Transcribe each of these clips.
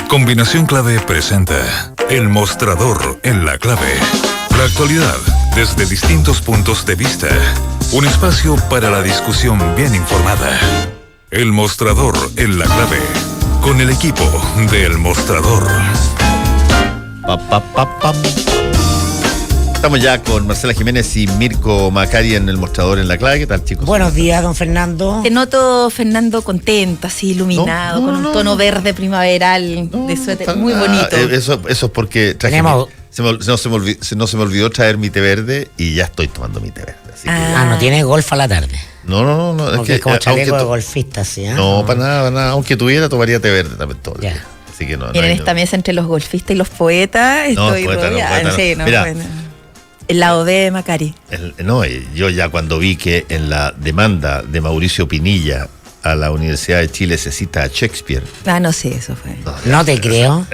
Combinación Clave presenta El Mostrador en la Clave. La actualidad desde distintos puntos de vista. Un espacio para la discusión bien informada. El Mostrador en la Clave. Con el equipo de El Mostrador. Estamos ya con Marcela Jiménez y Mirko Macari en El Mostrador en la Clave. ¿Qué tal, chicos? Buenos días, don Fernando. Te noto, Fernando, contento, así iluminado, con un tono verde primaveral de suéter, muy bonito. Eso es porque traje no se me olvidó traer mi té verde y ya estoy tomando mi té verde. Así que no tiene golf a la tarde. No. Es como chaleco de golfista, ¿sí? No, para nada. Aunque tuviera, tomaría té verde también todo el día. Así que no. Miren, esta mesa entre los golfistas y los poetas, estoy rodeada. Sí, Mira, el lado de Macari. Yo ya cuando vi que en la demanda de Mauricio Pinilla a la Universidad de Chile se cita a Shakespeare. No sé, eso fue. No te creo.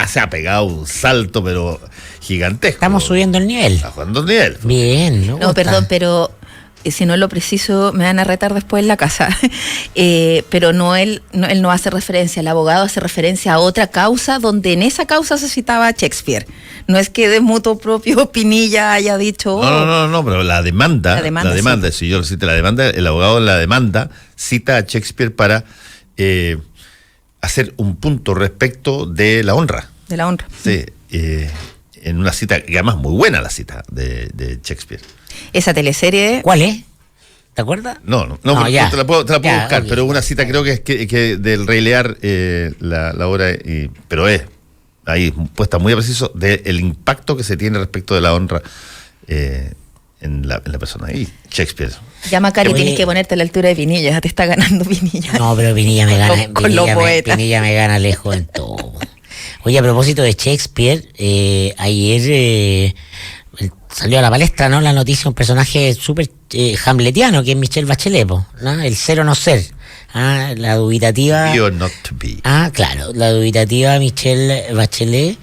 Se ha pegado un salto, pero gigantesco. Estamos subiendo el nivel. Está jugando el nivel. Bien. No, perdón, pero si no es lo preciso, me van a retar después en la casa. Pero él no hace referencia, el abogado hace referencia a otra causa donde en esa causa se citaba a Shakespeare. No es que de mutuo propio Pinilla haya dicho... No, pero la demanda, sí. Si yo lo cito la demanda, el abogado en la demanda cita a Shakespeare para hacer un punto respecto de la honra. De la honra. Sí, en una cita, que además muy buena la cita de Shakespeare. Esa teleserie... ¿Cuál es? ¿Te acuerdas? No, te la puedo buscar, okay. Pero una cita creo que es que del Rey Lear, la obra, pero es ahí puesta muy a preciso del impacto que se tiene respecto de la honra en la persona. Y Shakespeare. Ya, Macari, tienes que ponerte a la altura de Pinilla, ya te está ganando Pinilla. No, pero Pinilla me gana. Pinilla me gana lejos en todo. Oye, a propósito de Shakespeare, ayer salió a la palestra, ¿no? La noticia, un personaje súper hamletiano, que es Michelle Bachelet, ¿no? El ser o no ser. La dubitativa. Be or not to be. Claro, la dubitativa Michelle Bachelet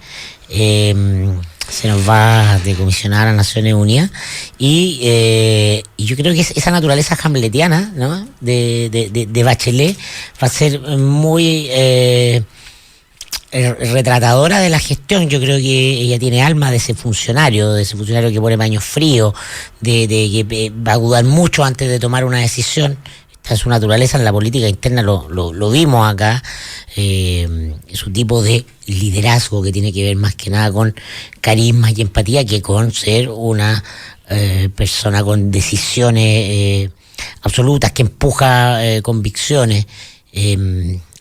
se nos va a decomisionar a Naciones Unidas. Y yo creo que esa naturaleza hamletiana, ¿no? De Bachelet va a ser muy retratadora de la gestión. Yo creo que ella tiene alma de ese funcionario que pone paños fríos, de que va a dudar mucho antes de tomar una decisión. Esta es su naturaleza en la política interna, lo vimos acá. Es un tipo de liderazgo que tiene que ver más que nada con carisma y empatía que con ser una persona con decisiones absolutas, que empuja convicciones.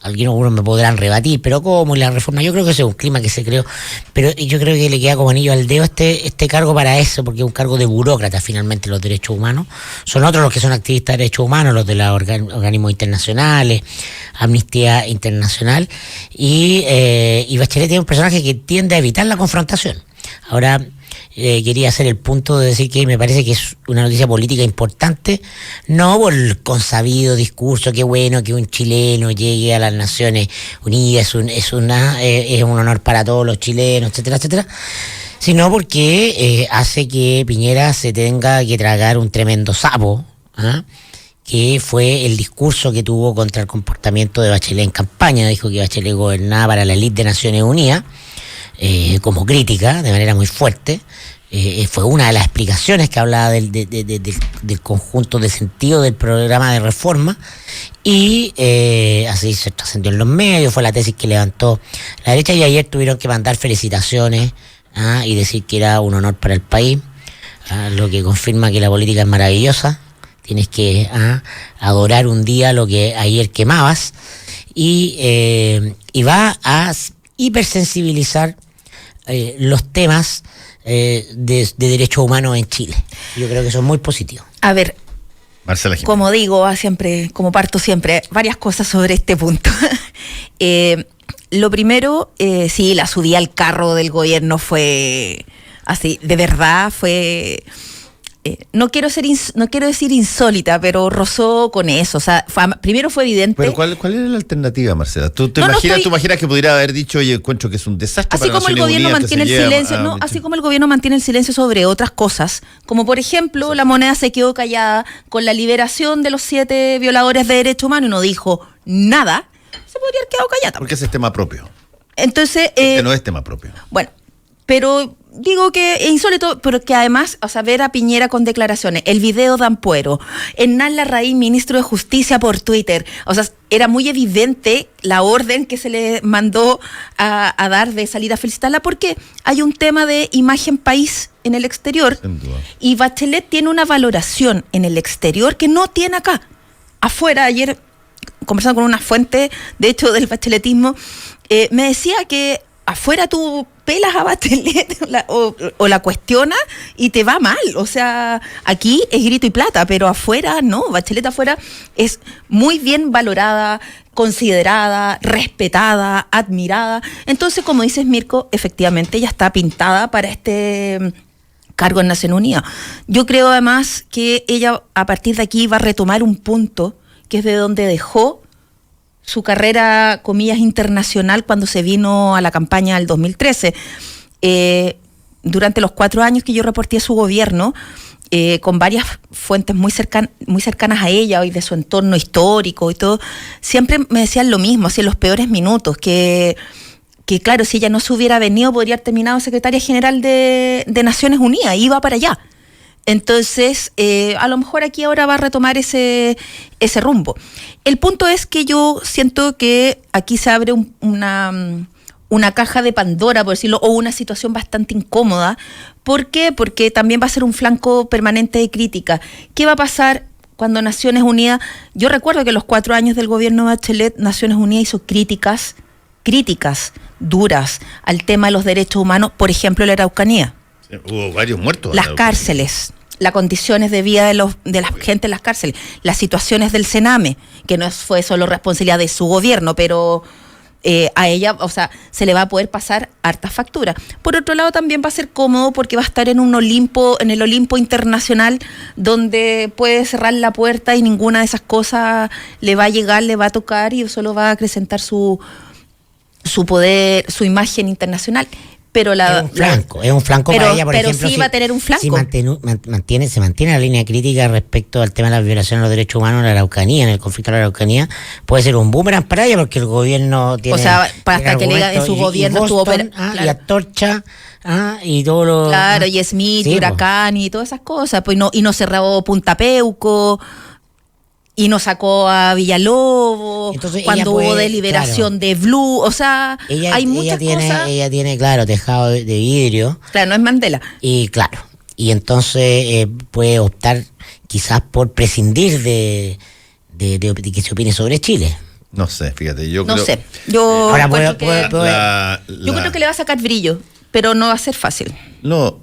Algunos me podrán rebatir, pero ¿cómo? Y la reforma, yo creo que ese es un clima que se creó, pero yo creo que le queda como anillo al dedo este cargo para eso, porque es un cargo de burócrata. Finalmente los derechos humanos son otros los que son activistas de derechos humanos, los de los organismos internacionales, Amnistía Internacional, y Bachelet tiene un personaje que tiende a evitar la confrontación. Ahora, quería hacer el punto de decir que me parece que es una noticia política importante, no por el consabido discurso, qué bueno que un chileno llegue a las Naciones Unidas, es un honor para todos los chilenos, etcétera, sino porque hace que Piñera se tenga que tragar un tremendo sapo, que fue el discurso que tuvo contra el comportamiento de Bachelet en campaña. Dijo que Bachelet gobernaba para la élite de Naciones Unidas, como crítica, de manera muy fuerte. Fue una de las explicaciones que hablaba del conjunto de sentido del programa de reforma, y así se trascendió en los medios, fue la tesis que levantó la derecha, y ayer tuvieron que mandar felicitaciones y decir que era un honor para el país, lo que confirma que la política es maravillosa. Tienes que adorar un día lo que ayer quemabas, y va a hipersensibilizar los temas de derechos humanos en Chile. Yo creo que eso es muy positivo. A ver, Marcela Jiménez. Como digo, como parto siempre, varias cosas sobre este punto. Lo primero, sí, la subida al carro del gobierno fue así, de verdad fue... No quiero decir insólita, pero rozó con eso. O sea, primero fue evidente. Pero ¿cuál era la alternativa, Marcela? ¿Tú imaginas que pudiera haber dicho, oye, encuentro que es un desastre? Así como el gobierno mantiene el silencio, así como el gobierno mantiene el silencio sobre otras cosas, como por ejemplo, la moneda se quedó callada con la liberación de los 7 violadores de derechos humanos y no dijo nada, se podría haber quedado callada. Porque ese es tema propio. Entonces... este no es tema propio. Bueno, pero digo que es insólito, pero que además, o sea, ver a Piñera con declaraciones, el video de Ampuero, Hernán Larraín, ministro de Justicia, por Twitter, o sea, era muy evidente la orden que se le mandó a dar de salir a felicitarla, porque hay un tema de imagen país en el exterior, y Bachelet tiene una valoración en el exterior que no tiene acá. Afuera, ayer conversando con una fuente, de hecho, del bacheletismo, me decía que afuera tú pelas a Bachelet o la cuestionas y te va mal. O sea, aquí es grito y plata, pero afuera no. Bachelet afuera es muy bien valorada, considerada, respetada, admirada. Entonces, como dices, Mirko, efectivamente ella está pintada para este cargo en Naciones Unidas. Yo creo además que ella a partir de aquí va a retomar un punto que es de donde dejó su carrera, comillas, internacional cuando se vino a la campaña del 2013. Durante los 4 años que yo reporté a su gobierno, con varias fuentes muy cercanas a ella y de su entorno histórico y todo, siempre me decían lo mismo, así en los peores minutos, que claro, si ella no se hubiera venido, podría haber terminado secretaria general de Naciones Unidas, iba para allá. Entonces, a lo mejor aquí ahora va a retomar ese rumbo. El punto es que yo siento que aquí se abre una caja de Pandora, por decirlo, o una situación bastante incómoda. ¿Por qué? Porque también va a ser un flanco permanente de crítica. ¿Qué va a pasar cuando Naciones Unidas... Yo recuerdo que los 4 años del gobierno de Bachelet, Naciones Unidas hizo críticas duras al tema de los derechos humanos, por ejemplo, en la Araucanía. Hubo varios muertos. Las cárceles, las condiciones de vida de la gente en las cárceles, las situaciones del Sename, que no fue solo responsabilidad de su gobierno, pero a ella, o sea, se le va a poder pasar harta factura. Por otro lado, también va a ser cómodo porque va a estar en el Olimpo internacional, donde puede cerrar la puerta y ninguna de esas cosas le va a llegar, le va a tocar y solo va a acrecentar su poder, su imagen internacional. Pero es un flanco para ella, por pero ejemplo. Sí va a tener un flanco. Si se mantiene la línea crítica respecto al tema de las violaciones de los derechos humanos en la Araucanía, en el conflicto de la Araucanía, puede ser un boomerang para ella porque el gobierno tiene... O sea, para hasta que le diga en su gobierno estuvo... Claro. Y Atorcha, y todo lo... Claro, y Smith, sí, y Huracán, y todas esas cosas. Pues no cerró Punta Peuco... Y nos sacó a Villalobos. Entonces, cuando hubo deliberación, claro, de Blue, o sea, hay muchas cosas. Ella tiene, claro, tejado de vidrio. Claro, no es Mandela. Y claro, y entonces puede optar quizás por prescindir de que se opine sobre Chile. No sé, fíjate, yo creo... Yo creo que le va a sacar brillo, pero no va a ser fácil. No,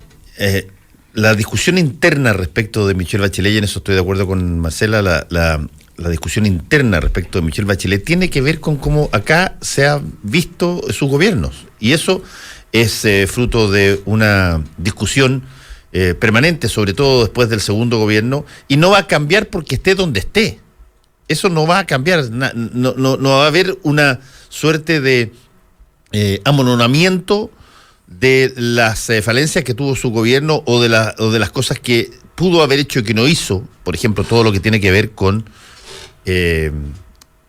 la discusión interna respecto de Michelle Bachelet, y en eso estoy de acuerdo con Marcela, la discusión interna respecto de Michelle Bachelet tiene que ver con cómo acá se ha visto sus gobiernos. Y eso es fruto de una discusión permanente, sobre todo después del segundo gobierno, y no va a cambiar porque esté donde esté. Eso no va a cambiar, no va a haber una suerte de amononamiento de las falencias que tuvo su gobierno o de las cosas que pudo haber hecho y que no hizo, por ejemplo, todo lo que tiene que ver con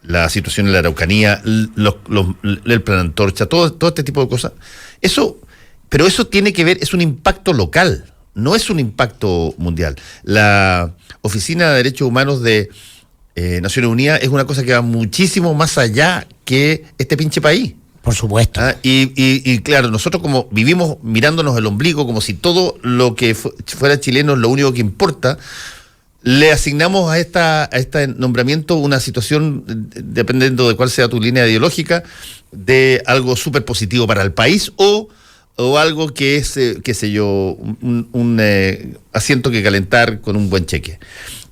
la situación en la Araucanía, el plan Antorcha, todo este tipo de cosas. Pero eso tiene que ver, es un impacto local, no es un impacto mundial. La Oficina de Derechos Humanos de Naciones Unidas es una cosa que va muchísimo más allá que este pinche país. Por supuesto. Y claro, nosotros como vivimos mirándonos el ombligo, como si todo lo que fuera chileno es lo único que importa, le asignamos a este nombramiento una situación, dependiendo de cuál sea tu línea ideológica, de algo súper positivo para el país o algo que es, qué sé yo, un asiento que calentar con un buen cheque.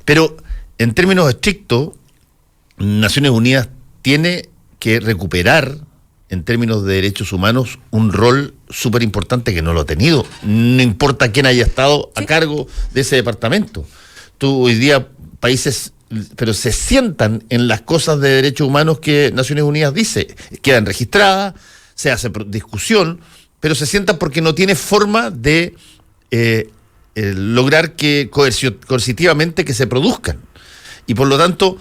Pero en términos estrictos, Naciones Unidas tiene que recuperar, en términos de derechos humanos, un rol súper importante que no lo ha tenido. No importa quién haya estado a cargo de ese departamento. Tú hoy día, países, pero se sientan en las cosas de derechos humanos que Naciones Unidas dice. Quedan registradas, se hace discusión, pero se sientan porque no tiene forma de lograr que coercitivamente que se produzcan. Y por lo tanto...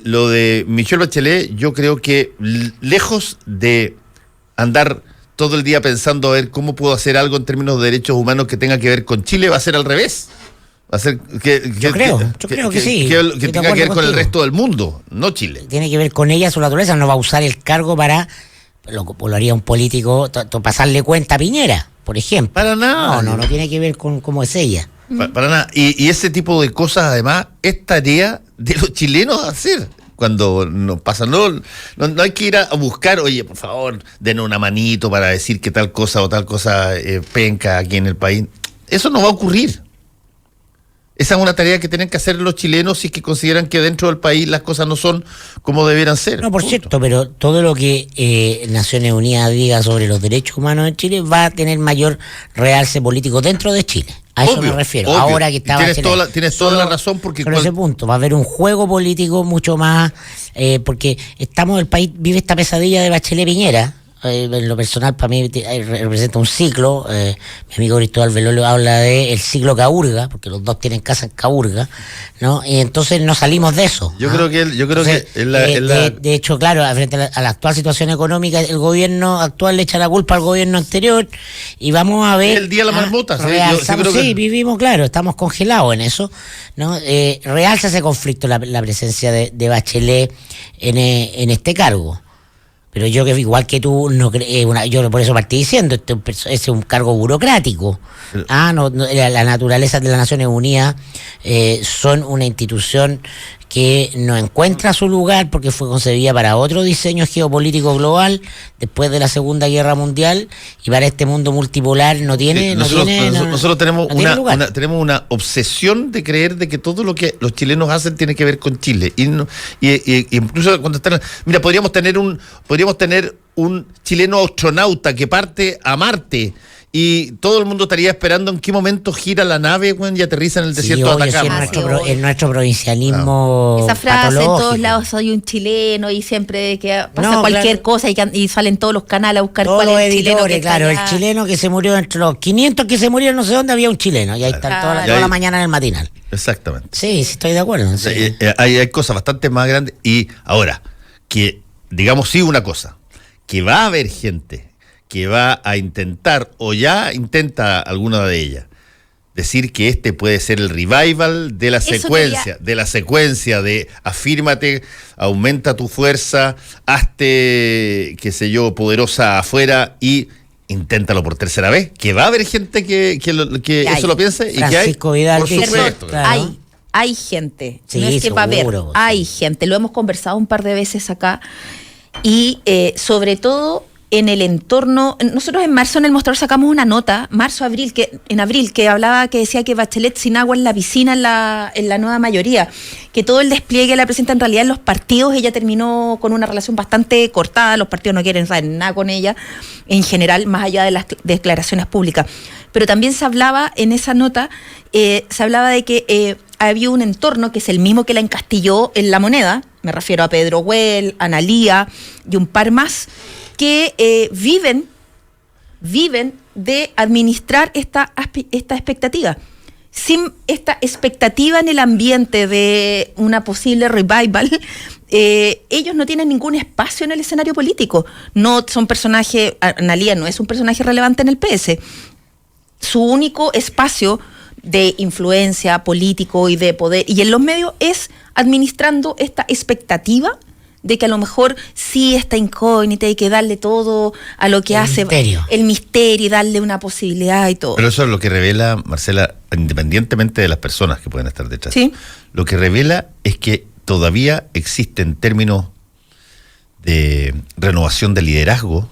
lo de Michelle Bachelet, yo creo que lejos de andar todo el día pensando a ver cómo puedo hacer algo en términos de derechos humanos que tenga que ver con Chile, va a ser al revés. Va a ser yo creo que sí. Que tenga que ver con el resto del mundo, no Chile. Tiene que ver con ella, su naturaleza. No va a usar el cargo para, lo haría un político, pasarle cuenta a Piñera, por ejemplo. Para nada. No tiene que ver con cómo es ella. Para nada. Y ese tipo de cosas, además, es tarea de los chilenos hacer. Cuando nos pasa, no hay que ir a buscar, oye, por favor, denos una manito para decir que tal cosa o tal cosa penca aquí en el país. Eso no va a ocurrir. Esa es una tarea que tienen que hacer los chilenos si es que consideran que dentro del país las cosas no son como debieran ser. No, por cierto, pero todo lo que Naciones Unidas diga sobre los derechos humanos en Chile va a tener mayor realce político dentro de Chile. A eso me refiero. Obvio. Ahora que estaba tienes toda la razón, porque con ese punto va a haber un juego político mucho más, porque el país vive esta pesadilla de Bachelet Piñera. En lo personal, para mí representa un ciclo. Mi amigo Cristóbal Velolio habla de el ciclo Caburga, porque los dos tienen casa en Caburga, ¿no? Y entonces no salimos de eso. Yo creo que de hecho, claro, frente a la actual situación económica, el gobierno actual le echa la culpa al gobierno anterior y vamos a ver. El día de la marmota. Vivimos, claro, estamos congelados en eso, ¿no? Realza ese conflicto la presencia de Bachelet en este cargo. Pero yo, que igual que tú, yo por eso partí diciendo, es un cargo burocrático. La naturaleza de las Naciones Unidas son una institución que no encuentra su lugar porque fue concebida para otro diseño geopolítico global después de la Segunda Guerra Mundial, y para este mundo multipolar nosotros tenemos una obsesión de creer de que todo lo que los chilenos hacen tiene que ver con Chile, y incluso cuando están, mira, podríamos tener un chileno astronauta que parte a Marte y todo el mundo estaría esperando en qué momento gira la nave y aterriza en el desierto de Atacama. En nuestro provincialismo. Esa frase, patológico. en todos lados soy un chileno, y siempre que pasa cualquier cosa y salen todos los canales a buscar todos cuál los es el chileno. Claro, el chileno que se murió entre los 500 que se murieron, no sé dónde, había un chileno. Y ahí están toda la mañana en el matinal. Exactamente. Sí, estoy de acuerdo. Sí. Hay cosas bastante más grandes. Y ahora, que digamos sí una cosa, que va a haber gente que va a intentar, o ya intenta alguna de ellas, decir que este puede ser el revival de la secuencia de afírmate, aumenta tu fuerza, hazte, qué sé yo, poderosa afuera y inténtalo por tercera vez, que va a haber gente que eso lo piense, y Francisco que hay, Vidal, por supuesto. claro. Hay gente, sí, no es que seguro, va a haber, sí. hay gente, lo hemos conversado un par de veces acá, y sobre todo en el entorno. Nosotros en marzo en el Mostrador sacamos una nota, abril, que hablaba, que decía que Bachelet sin agua en la piscina en la nueva mayoría, que todo el despliegue la presenta en realidad en los partidos. Ella terminó con una relación bastante cortada, los partidos no quieren saber nada con ella en general, más allá de las declaraciones públicas. Pero también se hablaba en esa nota, se hablaba de que había un entorno que es el mismo que la encastilló en La Moneda, me refiero a Pedro Güell, Analía y un par más, que viven de administrar esta expectativa. Sin esta expectativa en el ambiente de una posible revival, ellos no tienen ningún espacio en el escenario político. No son personajes, Analía no es un personaje relevante en el PS. Su único espacio de influencia político y de poder, y en los medios, es administrando esta expectativa de que a lo mejor sí está incógnita, hay que darle todo a lo que hace el misterio y darle una posibilidad y todo. Pero eso es lo que revela, Marcela, independientemente de las personas que pueden estar detrás. ¿Sí? Lo que revela es que todavía existen términos de renovación de liderazgo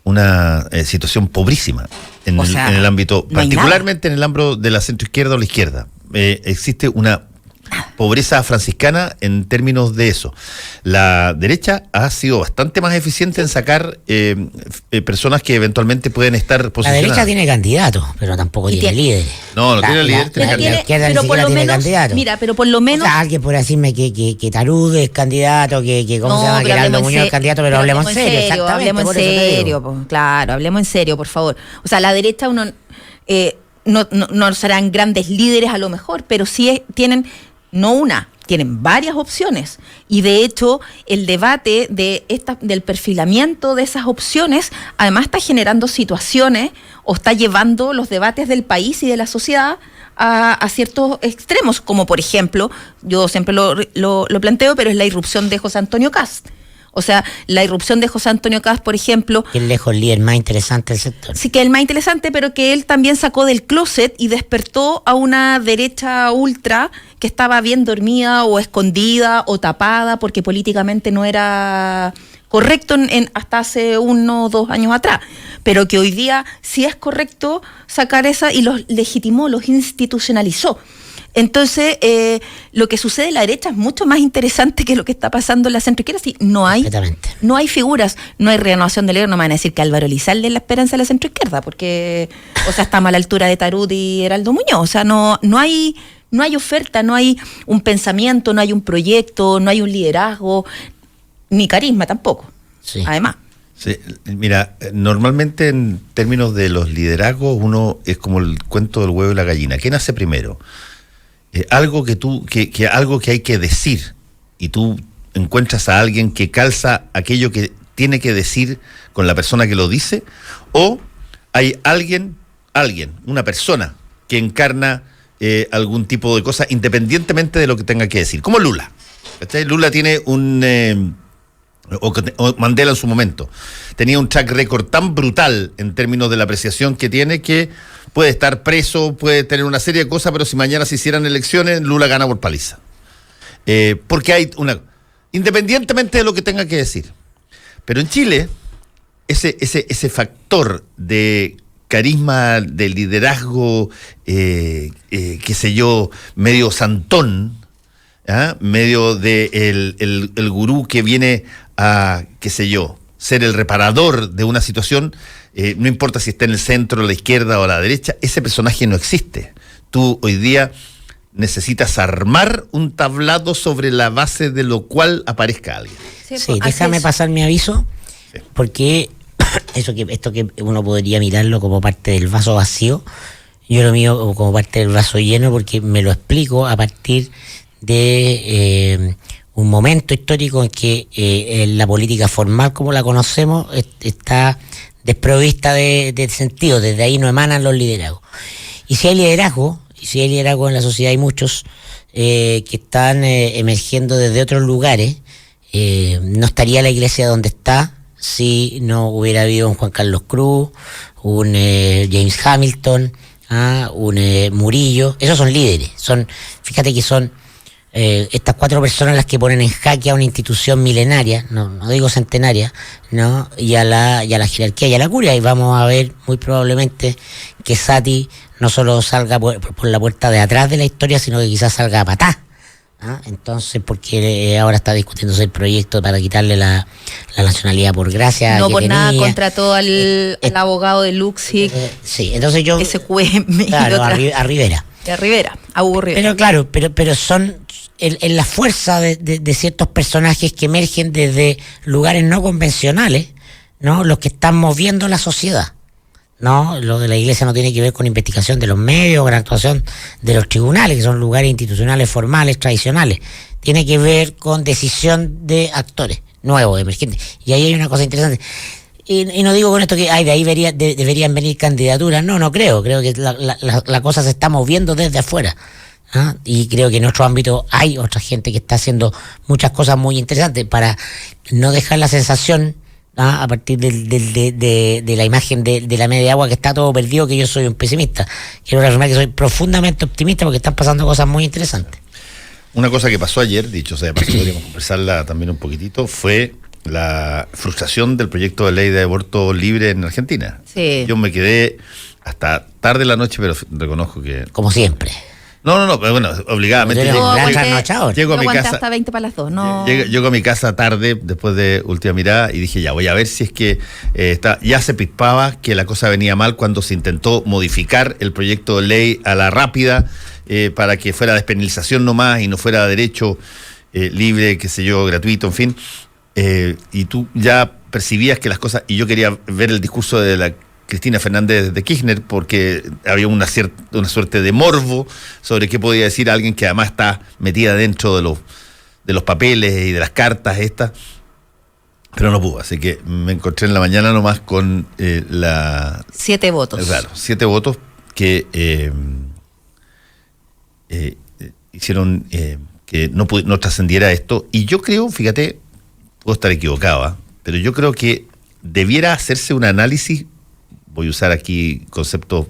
una situación pobrísima en el ámbito, particularmente en el ámbito de la centroizquierda o la izquierda. Existe una pobreza franciscana en términos de eso. La derecha ha sido bastante más eficiente en sacar personas que eventualmente pueden estar posicionadas. La derecha tiene candidatos, pero tampoco tiene líderes. No tiene líderes. La izquierda ni siquiera tiene candidatos. Mira, pero por lo menos... O sea, alguien puede decirme que Tarud es candidato, que ¿cómo se llama? Que Heraldo Muñoz es candidato, pero hablemos en serio. Exactamente. Hablemos en serio, claro, hablemos en serio, por favor. O sea, la derecha no serán grandes líderes a lo mejor, pero sí tienen... No una, tienen varias opciones y de hecho el debate del perfilamiento de esas opciones además está generando situaciones o está llevando los debates del país y de la sociedad a ciertos extremos, como por ejemplo, yo siempre lo planteo, pero es la irrupción de José Antonio Kast. O sea, la irrupción de José Antonio Kast, por ejemplo... Que es lejos el líder más interesante del sector. Sí, que es el más interesante, pero que él también sacó del closet y despertó a una derecha ultra que estaba bien dormida o escondida o tapada porque políticamente no era correcto hasta hace 1 o 2 años atrás. Pero que hoy día sí es correcto sacar esa y los legitimó, los institucionalizó. Entonces, lo que sucede en la derecha es mucho más interesante que lo que está pasando en la centroizquierda. Sí, no hay figuras, no hay renovación del ego. No me van a decir que Álvaro Elizalde es la esperanza de la centroizquierda, porque, o sea, estamos a la altura de Tarut y Heraldo Muñoz. O sea, no hay oferta, no hay un pensamiento, no hay un proyecto, no hay un liderazgo, ni carisma tampoco. Sí. Además. Sí, mira, normalmente en términos de los liderazgos, uno es como el cuento del huevo y la gallina. ¿Qué nace primero? Algo algo que hay que decir, y tú encuentras a alguien que calza aquello que tiene que decir con la persona que lo dice, o hay alguien, una persona que encarna algún tipo de cosa independientemente de lo que tenga que decir, como Lula. ¿Cachai? Lula tiene o Mandela en su momento, tenía un track record tan brutal en términos de la apreciación que tiene, que puede estar preso, puede tener una serie de cosas, pero si mañana se hicieran elecciones, Lula gana por paliza. Porque hay independientemente de lo que tenga que decir. Pero en Chile, ese factor de carisma, de liderazgo, qué sé yo, medio santón, medio de el gurú que viene a, qué sé yo, ser el reparador de una situación, no importa si está en el centro, a la izquierda o a la derecha, ese personaje no existe. Tú hoy día necesitas armar un tablado sobre la base de lo cual aparezca alguien. Sí, déjame pasar mi aviso, sí. Porque esto que uno podría mirarlo como parte del vaso vacío, yo lo mío como parte del vaso lleno, porque me lo explico a partir de un momento histórico en que la política formal como la conocemos está desprovista de sentido. Desde ahí no emanan los liderazgos, y si hay liderazgo en la sociedad, hay muchos que están emergiendo desde otros lugares. No estaría la iglesia donde está si no hubiera habido un Juan Carlos Cruz, un James Hamilton, un Murillo. Esos son líderes, fíjate que son estas 4 personas las que ponen en jaque a una institución milenaria, no digo centenaria, ¿no? y a la jerarquía y a la curia, y vamos a ver muy probablemente que Sati no solo salga por la puerta de atrás de la historia, sino que quizás salga a patá. Entonces, porque ahora está discutiéndose el proyecto para quitarle la nacionalidad por gracia. No por tenía. Nada contrató al abogado de Luxic. Sí, entonces yo. SQM. Claro, a Rivera. A Rivera, a Hugo Rivera. Pero claro, pero son en la fuerza de ciertos personajes que emergen desde lugares no convencionales, ¿no? Los que están moviendo la sociedad. No, lo de la iglesia no tiene que ver con investigación de los medios, con actuación de los tribunales, que son lugares institucionales formales, tradicionales. Tiene que ver con decisión de actores nuevos, emergentes. Y ahí hay una cosa interesante. Y no digo con esto que de ahí deberían venir candidaturas. No creo. Creo que la cosa se está moviendo desde afuera. Y creo que en nuestro ámbito hay otra gente que está haciendo muchas cosas muy interesantes para no dejar la sensación, a partir de la imagen de la media agua, que está todo perdido, que yo soy un pesimista. Quiero reafirmar que soy profundamente optimista porque están pasando cosas muy interesantes. Una cosa que pasó ayer, dicho sea, podríamos conversarla también un poquitito, fue la frustración del proyecto de ley de aborto libre en Argentina. Sí. Yo me quedé hasta tarde en la noche, pero reconozco que... Como siempre. No, pero bueno, obligadamente llego a mi casa hasta 20 para las 2. Llego a mi casa tarde, después de última mirada, y dije, ya voy a ver si es que ya se pispaba que la cosa venía mal cuando se intentó modificar el proyecto de ley a la rápida, para que fuera despenalización nomás y no fuera derecho libre, qué sé yo, gratuito, en fin. Y tú ya percibías que las cosas, y yo quería ver el discurso de la Cristina Fernández de Kirchner, porque había una suerte de morbo sobre qué podía decir alguien que además está metida dentro de los papeles y de las cartas estas, pero no pudo. Así que me encontré en la mañana nomás con 7 votos. Claro, 7 votos que hicieron que no trascendiera esto. Y yo creo, fíjate, puedo estar equivocado, pero yo creo que debiera hacerse un análisis. Voy a usar aquí conceptos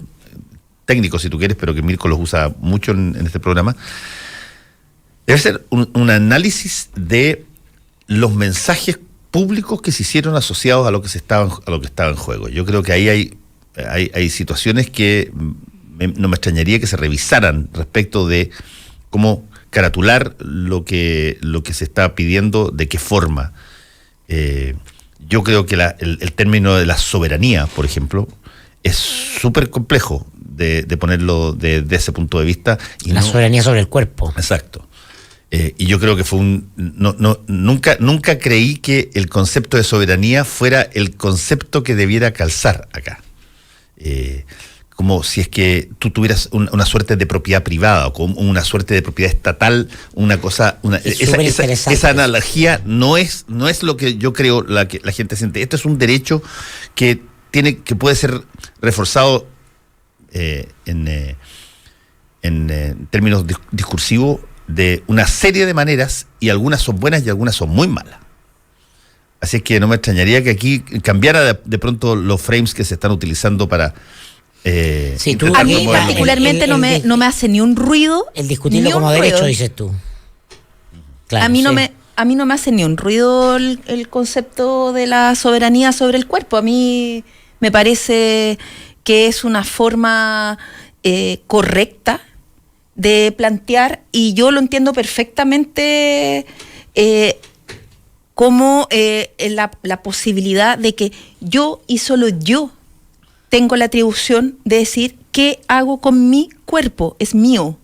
técnicos si tú quieres, pero que Mirko los usa mucho en este programa. Debe ser un análisis de los mensajes públicos que se hicieron asociados a lo que estaba en juego. Yo creo que ahí hay situaciones que no me extrañaría que se revisaran respecto de cómo caratular lo que se está pidiendo, de qué forma. Yo creo que el término de la soberanía, por ejemplo, es súper complejo de ponerlo de ese punto de vista. Y soberanía sobre el cuerpo. Exacto. Y yo creo que fue nunca creí que el concepto de soberanía fuera el concepto que debiera calzar acá. Como si es que tú tuvieras una suerte de propiedad privada o como una suerte de propiedad estatal, una cosa, esa analogía no es lo que yo creo que la gente siente. Esto es un derecho que puede ser reforzado en términos discursivos de una serie de maneras, y algunas son buenas y algunas son muy malas. Así es que no me extrañaría que aquí cambiara de pronto los frames que se están utilizando para a mí particularmente no me hace ni un ruido. El discutirlo como derecho, dices tú. Claro, a mí no me hace ni un ruido el concepto de la soberanía sobre el cuerpo. A mí me parece que es una forma correcta de plantear, y yo lo entiendo perfectamente como la posibilidad de que yo y solo yo tengo la atribución de decir qué hago con mi cuerpo, es mío.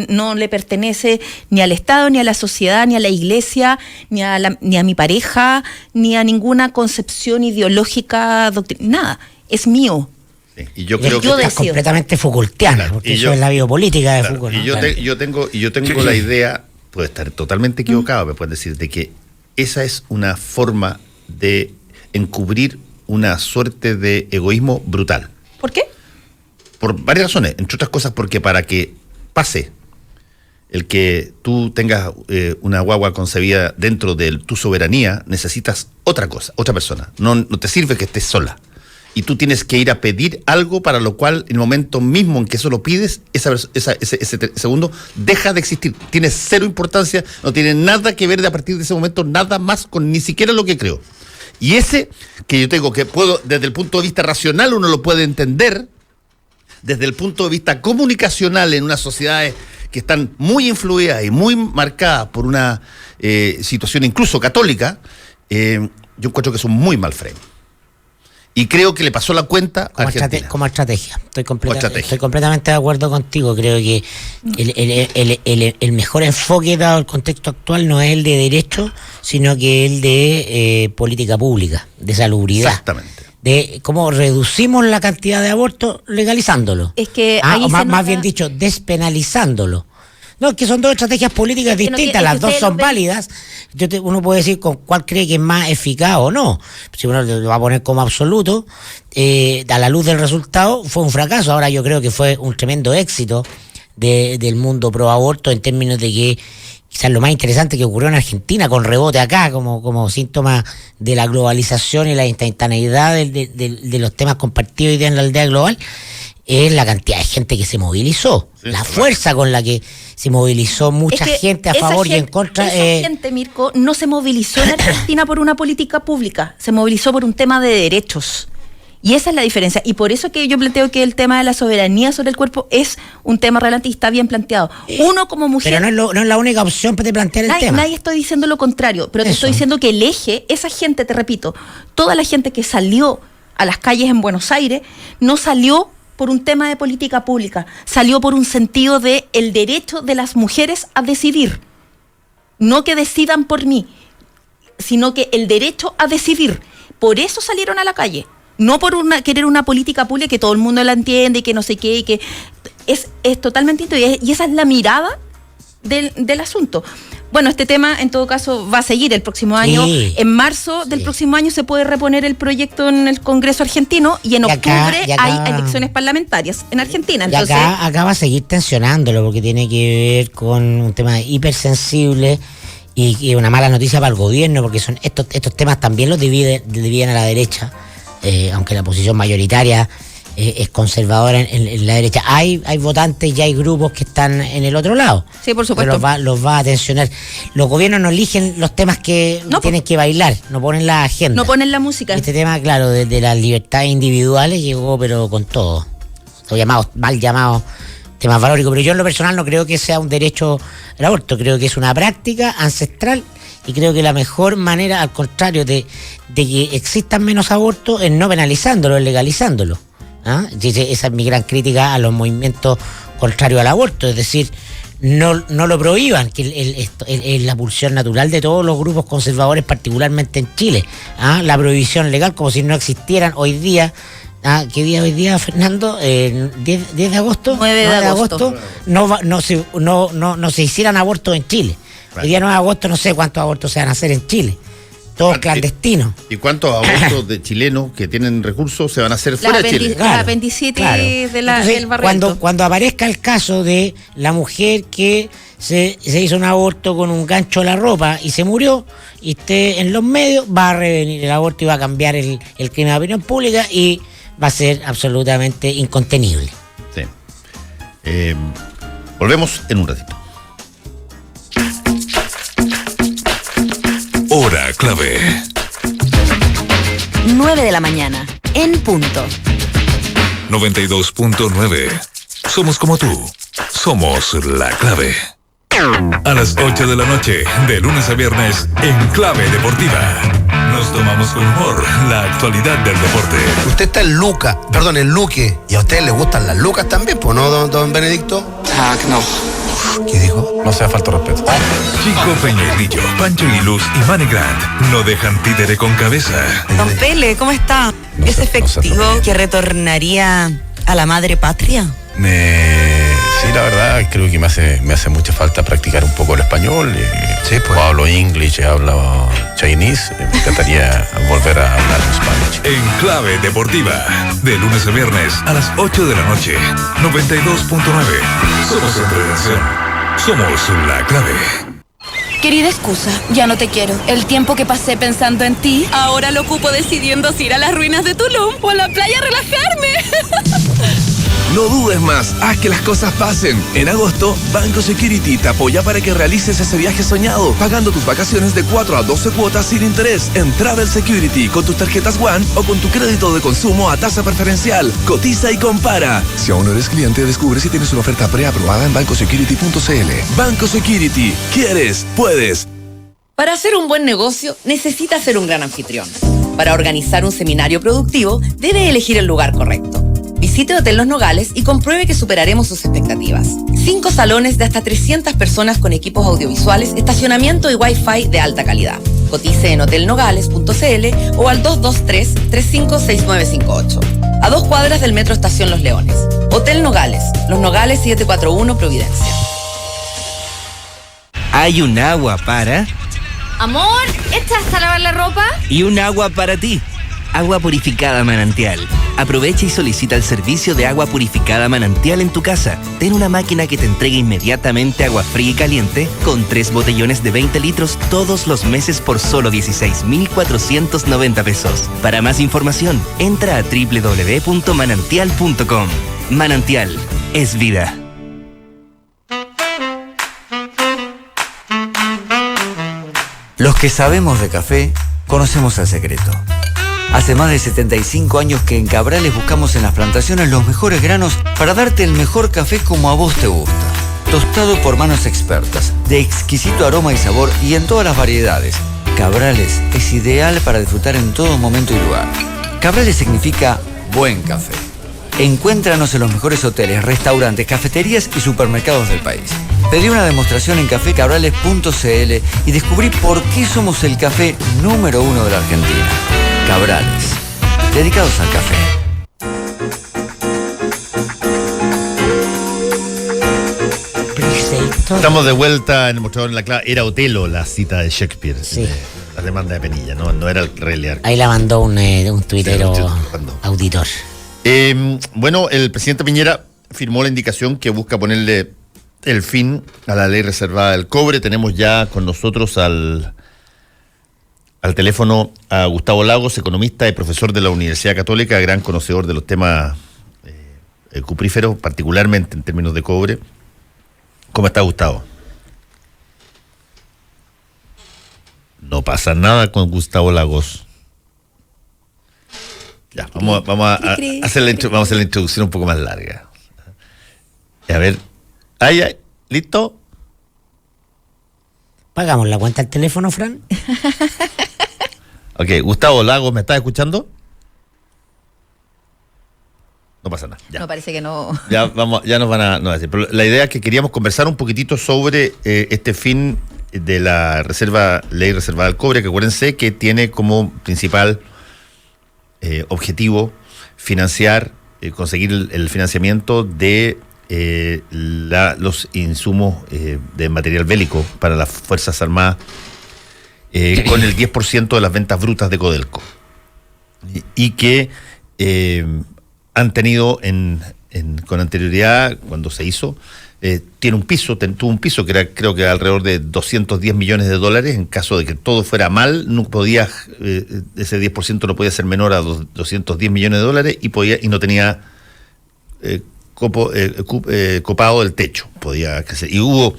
No le pertenece ni al Estado, ni a la sociedad, ni a la iglesia, ni a mi pareja, ni a ninguna concepción ideológica, nada, es mío. Sí, y yo creo que estás completamente Foucaultiana, claro, porque eso es la biopolítica de Foucault. Y yo tengo la idea, puede estar totalmente equivocado, me pueden decir, de que esa es una forma de encubrir una suerte de egoísmo brutal. ¿Por qué? Por varias razones, entre otras cosas porque para que pase el que tú tengas una guagua concebida dentro de tu soberanía, necesitas otra cosa, otra persona. No te sirve que estés sola. Y tú tienes que ir a pedir algo para lo cual, en el momento mismo en que eso lo pides, ese segundo deja de existir. Tiene cero importancia, no tiene nada que ver de a partir de ese momento, nada más con ni siquiera lo que creo. Y ese que yo tengo, que puedo, desde el punto de vista racional uno lo puede entender, desde el punto de vista comunicacional en unas sociedades que están muy influidas y muy marcadas por una situación incluso católica, yo encuentro que es un muy mal frame. Y creo que le pasó la cuenta a Argentina. Como estrategia. Estoy completamente de acuerdo contigo. Creo que el mejor enfoque dado el contexto actual no es el de derecho, sino que el de política pública, de salubridad. Exactamente. De cómo reducimos la cantidad de abortos legalizándolo. Es que más bien dicho, despenalizándolo. No, es que son dos estrategias políticas distintas, las dos son válidas. Uno puede decir con cuál cree que es más eficaz o no. Si uno lo va a poner como absoluto, a la luz del resultado, fue un fracaso. Ahora yo creo que fue un tremendo éxito del mundo pro aborto, en términos de que quizás lo más interesante que ocurrió en Argentina, con rebote acá, como síntoma de la globalización y la instantaneidad de los temas compartidos hoy día en la aldea global, es la cantidad de gente que se movilizó, la fuerza con la que se movilizó mucha gente a favor y en contra. Esa gente, Mirko, no se movilizó en Argentina por una política pública, se movilizó por un tema de derechos. Y esa es la diferencia. Y por eso que yo planteo que el tema de la soberanía sobre el cuerpo es un tema relevante y está bien planteado. Uno como mujer... Pero no es la única opción de plantear el tema. Nadie estoy diciendo lo contrario, pero te estoy diciendo que el eje, esa gente, te repito, toda la gente que salió a las calles en Buenos Aires, no salió por un tema de política pública, salió por un sentido de el derecho de las mujeres a decidir. No que decidan por mí, sino que el derecho a decidir. Por eso salieron a la calle. No por querer una política pública que todo el mundo la entiende y que no sé qué, y que es totalmente distinto, y esa es la mirada del asunto. Bueno, este tema en todo caso va a seguir el próximo año. En marzo del próximo año se puede reponer el proyecto en el Congreso argentino y en octubre hay elecciones parlamentarias en Argentina. Entonces, y acá va a seguir tensionándolo porque tiene que ver con un tema hipersensible y una mala noticia para el gobierno, porque son estos temas también los dividen a la derecha, aunque la posición mayoritaria es conservadora en la derecha. Hay votantes y hay grupos que están en el otro lado. Sí, por supuesto. Los va a tensionar. Los gobiernos no eligen los temas que tienen que bailar, no ponen la agenda. No ponen la música. Este tema, claro, de las libertades individuales llegó, pero con todo. Mal llamado temas valóricos. Pero yo en lo personal no creo que sea un derecho al aborto. Creo que es una práctica ancestral y creo que la mejor manera, al contrario, de que existan menos abortos es no penalizándolo, es legalizándolo. Esa es mi gran crítica a los movimientos contrarios al aborto, es decir, no lo prohíban, que es la pulsión natural de todos los grupos conservadores, particularmente en Chile. La prohibición legal, como si no existieran hoy día. ¿Qué día hoy día, Fernando? 10 de agosto. 9 de agosto. No se hicieran abortos en Chile. Right. Hoy día 9 de agosto no sé cuántos abortos se van a hacer en Chile. Todos clandestinos. ¿Y cuántos abortos de chilenos que tienen recursos se van a hacer fuera de Chile? La apendicitis del Barreto. Cuando aparezca el caso de la mujer que se hizo un aborto con un gancho a la ropa y se murió, y esté en los medios, va a revenir el aborto y va a cambiar el clima de opinión pública y va a ser absolutamente incontenible. Sí. Volvemos en un ratito. Hora clave. 9 de la mañana, en punto. 92.9. Somos como tú. Somos la clave. A las 8 de la noche, de lunes a viernes, en Clave Deportiva. Nos tomamos con humor la actualidad del deporte. Usted está en Luque. ¿Y a ustedes les gustan las lucas también, pues, no, don Benedicto? No. ¿Qué dijo? No sea falta de respeto. Chico Peñailillo, Pancho Aguiluz y Manny Grant no dejan títere con cabeza. Don Pele, ¿cómo está? ¿Es efectivo que retornaría a la madre patria? Sí, la verdad, creo que me hace mucha falta practicar un poco el español. Sí, pues. Hablo inglés, hablo chinese. Me encantaría volver a hablar español. En Clave Deportiva, de lunes a viernes a las 8 de la noche, 92.9. Somos entretención. Somos la clave. Querida excusa, ya no te quiero. El tiempo que pasé pensando en ti, ahora lo ocupo decidiendo si ir a las ruinas de Tulum o a la playa a relajarme. No dudes más, haz que las cosas pasen. En agosto, Banco Security te apoya para que realices ese viaje soñado, pagando tus vacaciones de 4 a 12 cuotas sin interés en Travel Security con tus tarjetas One o con tu crédito de consumo a tasa preferencial. Cotiza y compara. Si aún no eres cliente, descubre si tienes una oferta preaprobada en bancosecurity.cl. Banco Security. ¿Quieres? Puedes. Para hacer un buen negocio, necesita ser un gran anfitrión. Para organizar un seminario productivo, debe elegir el lugar correcto. Visite Hotel Los Nogales y compruebe que superaremos sus expectativas. 5 salones de hasta 300 personas con equipos audiovisuales, estacionamiento y Wi-Fi de alta calidad. Cotice en hotelnogales.cl o al 223-356958. A 2 cuadras del Metro Estación Los Leones. Hotel Nogales, Los Nogales 741 Providencia. Hay un agua para... Amor, ¿echaste a lavar la ropa? Y un agua para ti. Agua purificada Manantial. Aprovecha y solicita el servicio de agua purificada Manantial en tu casa. Ten una máquina que te entregue inmediatamente agua fría y caliente con 3 botellones de 20 litros todos los meses por solo 16,490 pesos. Para más información, entra a www.manantial.com. Manantial es vida. Los que sabemos de café, conocemos el secreto. Hace más de 75 años que en Cabrales buscamos en las plantaciones los mejores granos para darte el mejor café como a vos te gusta. Tostado por manos expertas, de exquisito aroma y sabor y en todas las variedades. Cabrales es ideal para disfrutar en todo momento y lugar. Cabrales significa buen café. Encuéntranos en los mejores hoteles, restaurantes, cafeterías y supermercados del país. Pedí una demostración en cafecabrales.cl y descubrí por qué somos el café número 1 de la Argentina. Cabrales, dedicados al café. Estamos de vuelta en el mostrador en la clave. Era Otelo la cita de Shakespeare, sí. La demanda de Penilla, no era el Rey Lear. Ahí la mandó un tuitero auditor. Bueno, el presidente Piñera firmó la indicación que busca ponerle el fin a la ley reservada del cobre. Tenemos ya con nosotros al teléfono a Gustavo Lagos, economista y profesor de la Universidad Católica, gran conocedor de los temas cupríferos, particularmente en términos de cobre. ¿Cómo está, Gustavo? No pasa nada con Gustavo Lagos. Ya, vamos a hacer la introducción un poco más larga. A ver. Ahí, ¿listo? ¿Pagamos la cuenta al teléfono, Fran? Ok, Gustavo Lagos, ¿me estás escuchando? No pasa nada. Ya. No, parece que no. Ya nos van a decir. Pero la idea es que queríamos conversar un poquitito sobre este fin de la ley reservada al cobre, que acuérdense que tiene como principal objetivo conseguir el financiamiento de los insumos de material bélico para las Fuerzas Armadas con el 10% de las ventas brutas de Codelco. Y que han tenido con anterioridad, cuando se hizo, tuvo un piso que era, creo que alrededor de $210 millones. En caso de que todo fuera mal, no podía, ese 10% no podía ser menor a $210 millones y no tenía copado el techo, podía crecer. Y hubo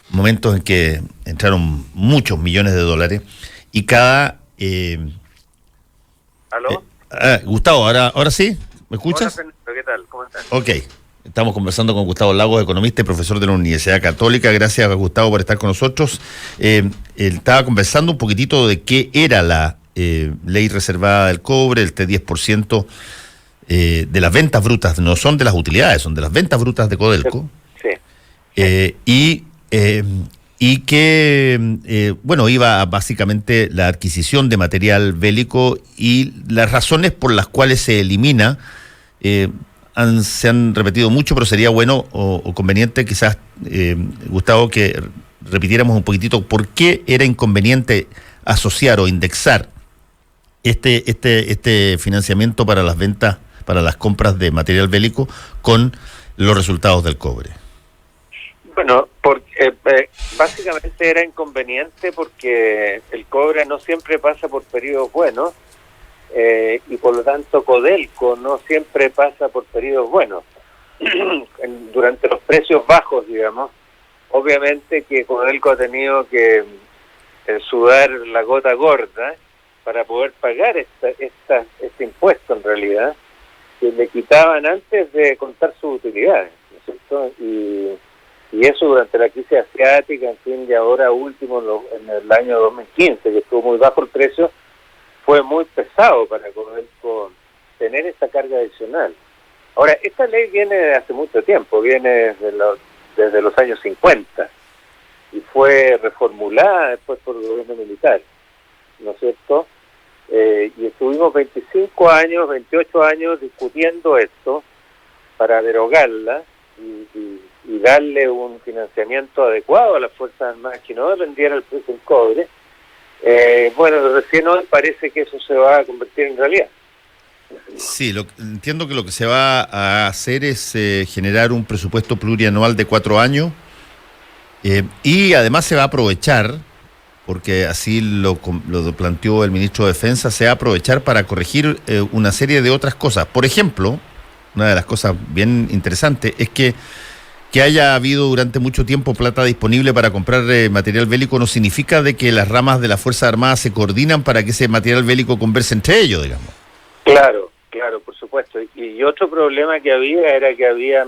momentos en que entraron muchos millones de dólares y cada... ¿Aló? Gustavo, ahora sí, ¿me escuchas? Hola, ¿qué tal? ¿Cómo estás? Ok, estamos conversando con Gustavo Lagos, economista y profesor de la Universidad Católica. Gracias a Gustavo por estar con nosotros. Él estaba conversando un poquitito de qué era la ley reservada del cobre, el 10% de las ventas brutas, no son de las utilidades, son de las ventas brutas de Codelco. Sí. Y que, iba básicamente la adquisición de material bélico, y las razones por las cuales se elimina se han repetido mucho, pero sería bueno o conveniente quizás, Gustavo, que repitiéramos un poquitito por qué era inconveniente asociar o indexar este financiamiento para las ventas, para las compras de material bélico con los resultados del cobre. Bueno, básicamente era inconveniente porque el cobre no siempre pasa por periodos buenos y por lo tanto Codelco no siempre pasa por periodos buenos. Durante los precios bajos, digamos, obviamente que Codelco ha tenido que sudar la gota gorda para poder pagar este impuesto, en realidad, que le quitaban antes de contar sus utilidades, ¿no es cierto? Y eso durante la crisis asiática, en fin, y ahora último en el año 2015, que estuvo muy bajo el precio, fue muy pesado para Codelco tener esta carga adicional. Ahora, esta ley viene de hace mucho tiempo, viene desde los años 50, y fue reformulada después por el gobierno militar, ¿no es cierto? Y estuvimos 25 años, 28 años discutiendo esto para derogarla y darle un financiamiento adecuado a las Fuerzas Armadas que no dependiera del precio del cobre. Recién hoy parece que eso se va a convertir en realidad. Sí, entiendo que lo que se va a hacer es generar un presupuesto plurianual de 4 años y además se va a aprovechar, porque así lo planteó el ministro de Defensa, se va a aprovechar para corregir una serie de otras cosas. Por ejemplo, una de las cosas bien interesantes es que haya habido durante mucho tiempo plata disponible para comprar material bélico no significa de que las ramas de las Fuerzas Armadas se coordinan para que ese material bélico converse entre ellos, digamos. Claro, por supuesto. Y otro problema que había era que había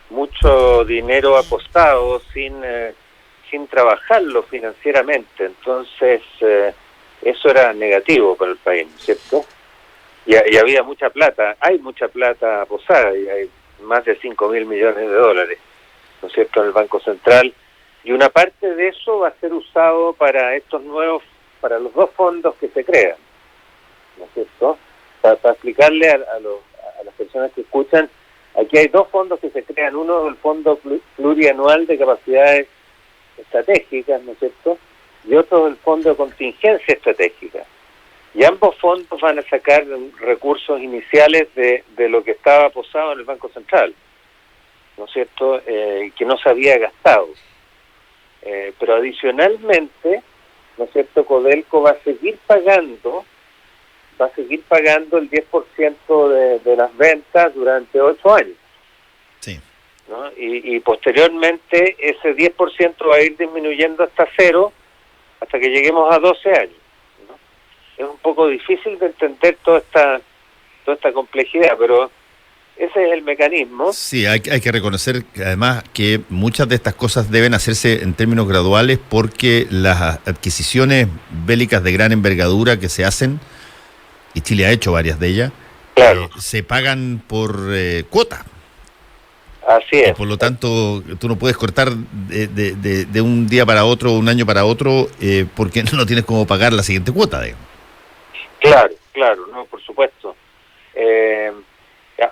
mucho dinero apostado sin trabajarlo financieramente. Entonces, eso era negativo para el país, ¿cierto? Y había mucha plata, hay mucha plata apostada, y hay más de 5.000 millones de dólares, ¿no es cierto?, en el Banco Central, y una parte de eso va a ser usado para para los dos fondos que se crean, ¿no es cierto? Para explicarle a las personas que escuchan, aquí hay dos fondos que se crean. Uno es el Fondo Plurianual de Capacidades Estratégicas, ¿no es cierto? Y otro es el Fondo de Contingencia Estratégica. Y ambos fondos van a sacar recursos iniciales de lo que estaba posado en el Banco Central, ¿no es cierto?, que no se había gastado. Pero adicionalmente, ¿no es cierto?, Codelco va a seguir pagando el 10% de las ventas durante 8 años. Sí. ¿No? Y posteriormente ese 10% va a ir disminuyendo hasta 0 hasta que lleguemos a 12 años. Es un poco difícil de entender toda esta complejidad, pero ese es el mecanismo. Sí, hay que reconocer además que muchas de estas cosas deben hacerse en términos graduales porque las adquisiciones bélicas de gran envergadura que se hacen, y Chile ha hecho varias de ellas, claro, se pagan por cuota. Así es. Y por lo tanto, tú no puedes cortar de un día para otro, un año para otro, porque no tienes cómo pagar la siguiente cuota, digamos. Claro, no, por supuesto.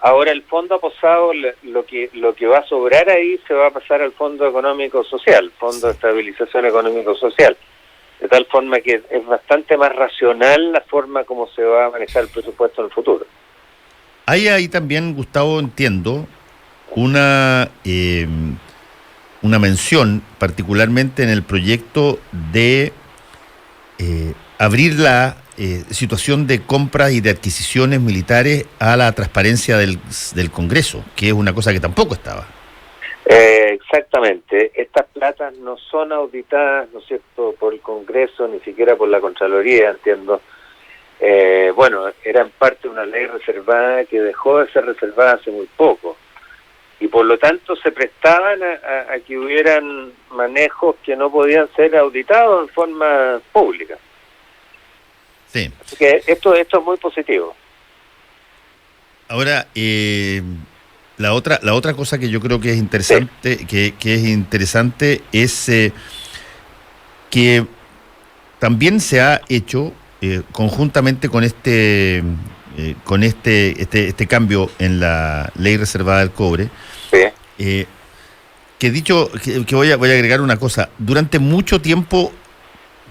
Ahora el fondo aposado, lo que va a sobrar ahí se va a pasar al Fondo Económico Social, Fondo de Estabilización Económico Social, de tal forma que es bastante más racional la forma como se va a manejar el presupuesto en el futuro. Hay ahí también, Gustavo, entiendo, una mención, particularmente en el proyecto de abrir la situación de compras y de adquisiciones militares a la transparencia del Congreso, que es una cosa que tampoco estaba. Exactamente. Estas platas no son auditadas, ¿no es cierto?, por el Congreso, ni siquiera por la Contraloría, entiendo. Bueno, eran parte de una ley reservada que dejó de ser reservada hace muy poco. Y por lo tanto se prestaban a que hubieran manejos que no podían ser auditados en forma pública. Sí. Así que esto es muy positivo. Ahora, la otra cosa que yo creo que es interesante, sí, que es interesante es que también se ha hecho conjuntamente con este cambio en la ley reservada del cobre, sí, que dicho que voy a agregar una cosa. Durante mucho tiempo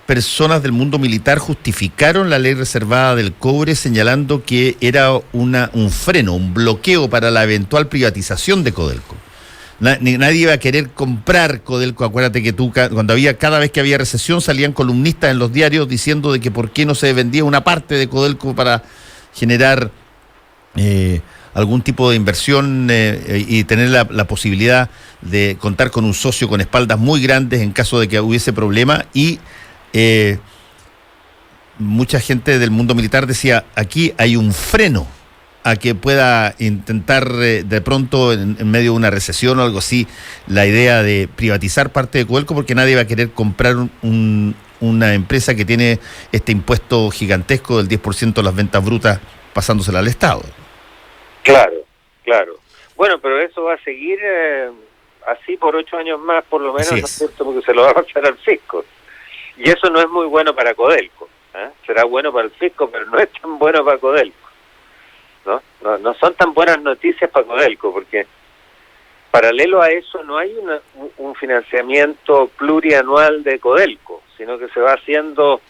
personas del mundo militar justificaron la ley reservada del cobre señalando que era un freno, un bloqueo para la eventual privatización de Codelco. Nadie iba a querer comprar Codelco. Acuérdate que cada vez que había recesión salían columnistas en los diarios diciendo de que por qué no se vendía una parte de Codelco para generar algún tipo de inversión y tener la posibilidad de contar con un socio con espaldas muy grandes en caso de que hubiese problema. Y mucha gente del mundo militar decía, aquí hay un freno a que pueda intentar de pronto en medio de una recesión o algo así, la idea de privatizar parte de Codelco, porque nadie va a querer comprar una empresa que tiene este impuesto gigantesco del 10% de las ventas brutas pasándosela al Estado. Claro. Bueno, pero eso va a seguir así por 8 años más, por lo menos, ¿no es cierto?, porque se lo va a pasar al fisco. Y eso no es muy bueno para Codelco. Será bueno para el fisco, pero no es tan bueno para Codelco. No son tan buenas noticias para Codelco, porque paralelo a eso no hay un financiamiento plurianual de Codelco, sino que se va haciendo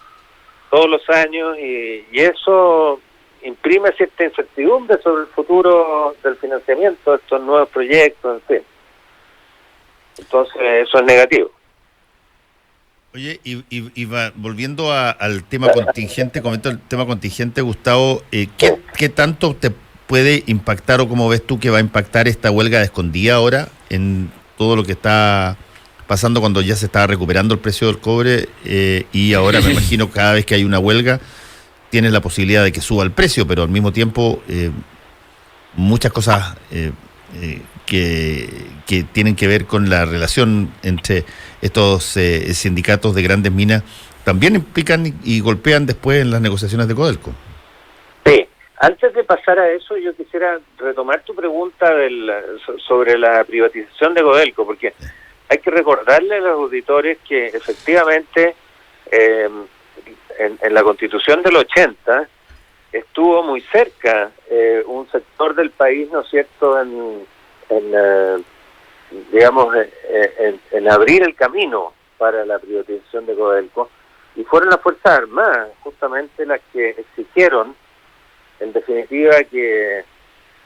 todos los años y eso imprime cierta incertidumbre sobre el futuro del financiamiento de estos nuevos proyectos, en fin. Entonces eso es negativo. Oye, y volviendo al tema contingente, comento el tema contingente, Gustavo, ¿qué tanto te puede impactar o cómo ves tú que va a impactar esta huelga de escondida ahora en todo lo que está pasando cuando ya se está recuperando el precio del cobre y ahora me imagino cada vez que hay una huelga tienes la posibilidad de que suba el precio, pero al mismo tiempo muchas cosas que tienen que ver con la relación entre estos sindicatos de grandes minas también implican y golpean después en las negociaciones de Codelco. Sí, antes de pasar a eso yo quisiera retomar tu pregunta sobre la privatización de Codelco, porque hay que recordarle a los auditores que efectivamente en la Constitución del 80 estuvo muy cerca un sector del país, ¿no es cierto?, en abrir el camino para la privatización de Codelco, y fueron las Fuerzas Armadas justamente las que exigieron, en definitiva, que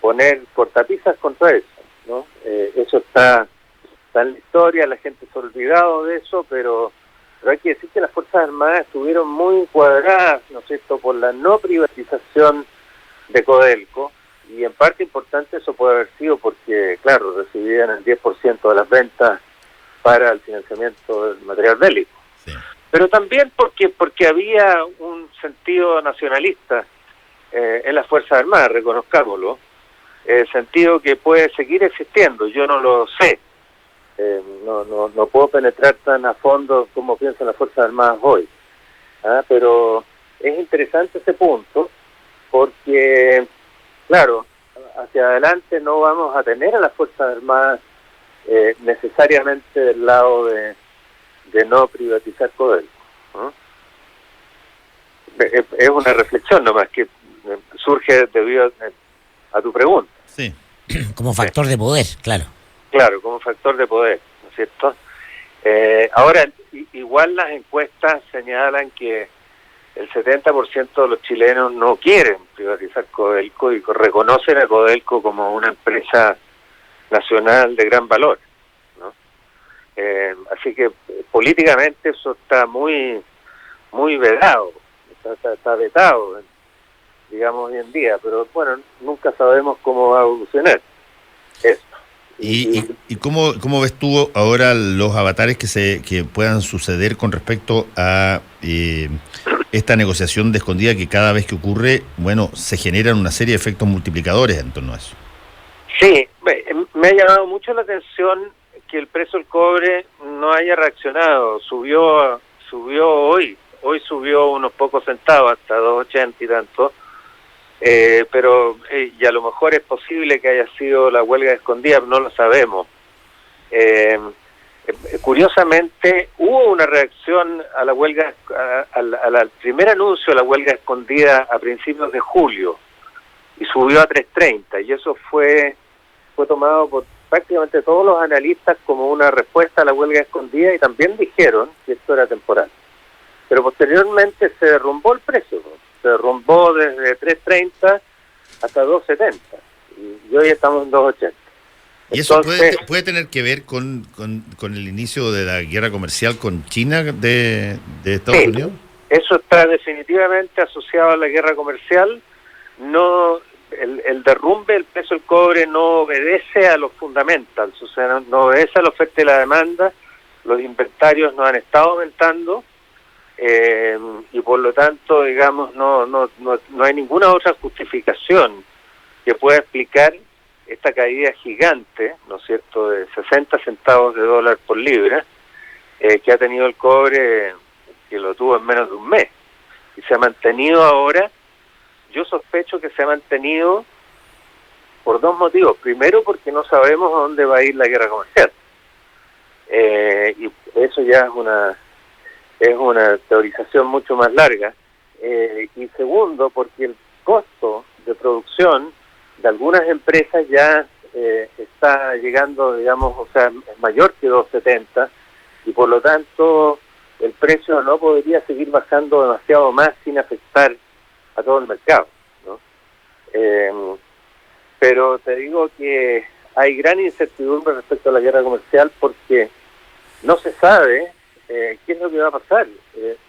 poner cortapisas contra eso, ¿no? Eso está en la historia, la gente se ha olvidado de eso, pero hay que decir que las Fuerzas Armadas estuvieron muy cuadradas, ¿no es cierto?, por la no privatización de Codelco, y en parte importante eso puede haber sido porque, claro, recibían el 10% de las ventas para el financiamiento del material bélico. Sí. Pero también porque había un sentido nacionalista en las Fuerzas Armadas, reconozcámoslo, sentido que puede seguir existiendo, yo no lo sé, no puedo penetrar tan a fondo como piensan las Fuerzas Armadas hoy, pero es interesante ese punto, porque, claro, hacia adelante no vamos a tener a las Fuerzas Armadas necesariamente del lado de no privatizar Codelco, ¿no? Es una reflexión nomás que surge debido a tu pregunta. Sí. Como factor de poder, claro. Claro, como factor de poder, ¿no es cierto? Ahora, igual las encuestas señalan que el 70% de los chilenos no quieren privatizar Codelco y reconocen a Codelco como una empresa nacional de gran valor, ¿no? Así que políticamente eso está muy vedado, está vetado, digamos, hoy en día, pero bueno, nunca sabemos cómo va a evolucionar esto. ¿Y cómo ves tú ahora los avatares que puedan suceder con respecto a esta negociación de escondida que cada vez que ocurre, bueno, se generan una serie de efectos multiplicadores en torno a eso? Sí, me ha llamado mucho la atención que el precio del cobre no haya reaccionado, subió hoy subió unos pocos centavos, hasta 2.80 y tanto, pero y a lo mejor es posible que haya sido la huelga escondida, no lo sabemos. Curiosamente hubo una reacción a la huelga, al primer anuncio de la huelga escondida a principios de julio, y subió a 3.30, y eso fue tomado por prácticamente todos los analistas como una respuesta a la huelga escondida, y también dijeron que esto era temporal. Pero posteriormente se derrumbó el precio, ¿no? Se derrumbó desde 3.30 hasta 2.70, y hoy estamos en 2.80. ¿Y eso puede tener que ver con el inicio de la guerra comercial con China de Estados Unidos? Eso está definitivamente asociado a la guerra comercial. No, el derrumbe del precio del cobre no obedece a los fundamentals, o sea, no obedece a la oferta y la demanda. Los inventarios no han estado aumentando, y por lo tanto, digamos, no hay ninguna otra justificación que pueda explicar esta caída gigante, ¿no es cierto?, de 60 centavos de dólar por libra, que ha tenido el cobre, que lo tuvo en menos de un mes, y se ha mantenido ahora. Yo sospecho que se ha mantenido por dos motivos. Primero, porque no sabemos a dónde va a ir la guerra comercial, y eso ya es una teorización mucho más larga, y segundo, porque el costo de producción de algunas empresas ya está llegando, digamos, o sea, es mayor que 2.70, y por lo tanto el precio no podría seguir bajando demasiado más sin afectar a todo el mercado, ¿no? Pero te digo que hay gran incertidumbre respecto a la guerra comercial porque no se sabe qué es lo que va a pasar.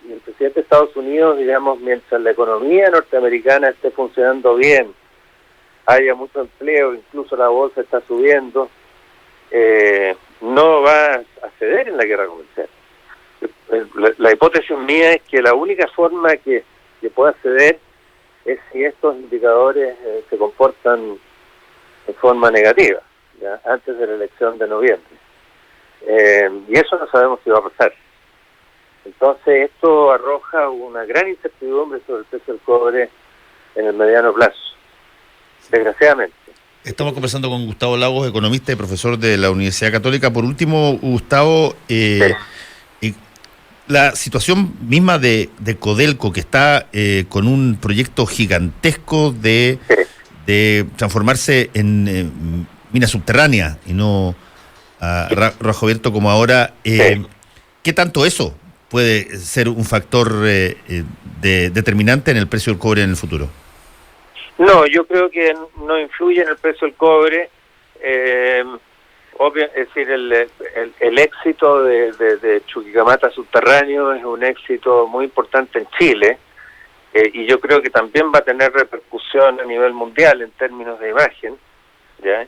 Y el presidente de Estados Unidos, digamos, mientras la economía norteamericana esté funcionando bien, haya mucho empleo, incluso la bolsa está subiendo, no va a ceder en la guerra comercial. La hipótesis mía es que la única forma que pueda ceder es si estos indicadores se comportan de forma negativa, ¿ya?, antes de la elección de noviembre. Y eso no sabemos si va a pasar. Entonces esto arroja una gran incertidumbre sobre el precio del cobre en el mediano plazo, desgraciadamente. Estamos conversando con Gustavo Lagos, economista y profesor de la Universidad Católica. Por último, Gustavo, la situación misma de Codelco, que está con un proyecto gigantesco de transformarse en mina subterránea y no rojo abierto como ahora, ¿qué tanto eso puede ser un factor determinante en el precio del cobre en el futuro? No, yo creo que no influye en el precio del cobre. Es decir, el éxito de Chuquicamata subterráneo es un éxito muy importante en Chile, y yo creo que también va a tener repercusión a nivel mundial en términos de imagen,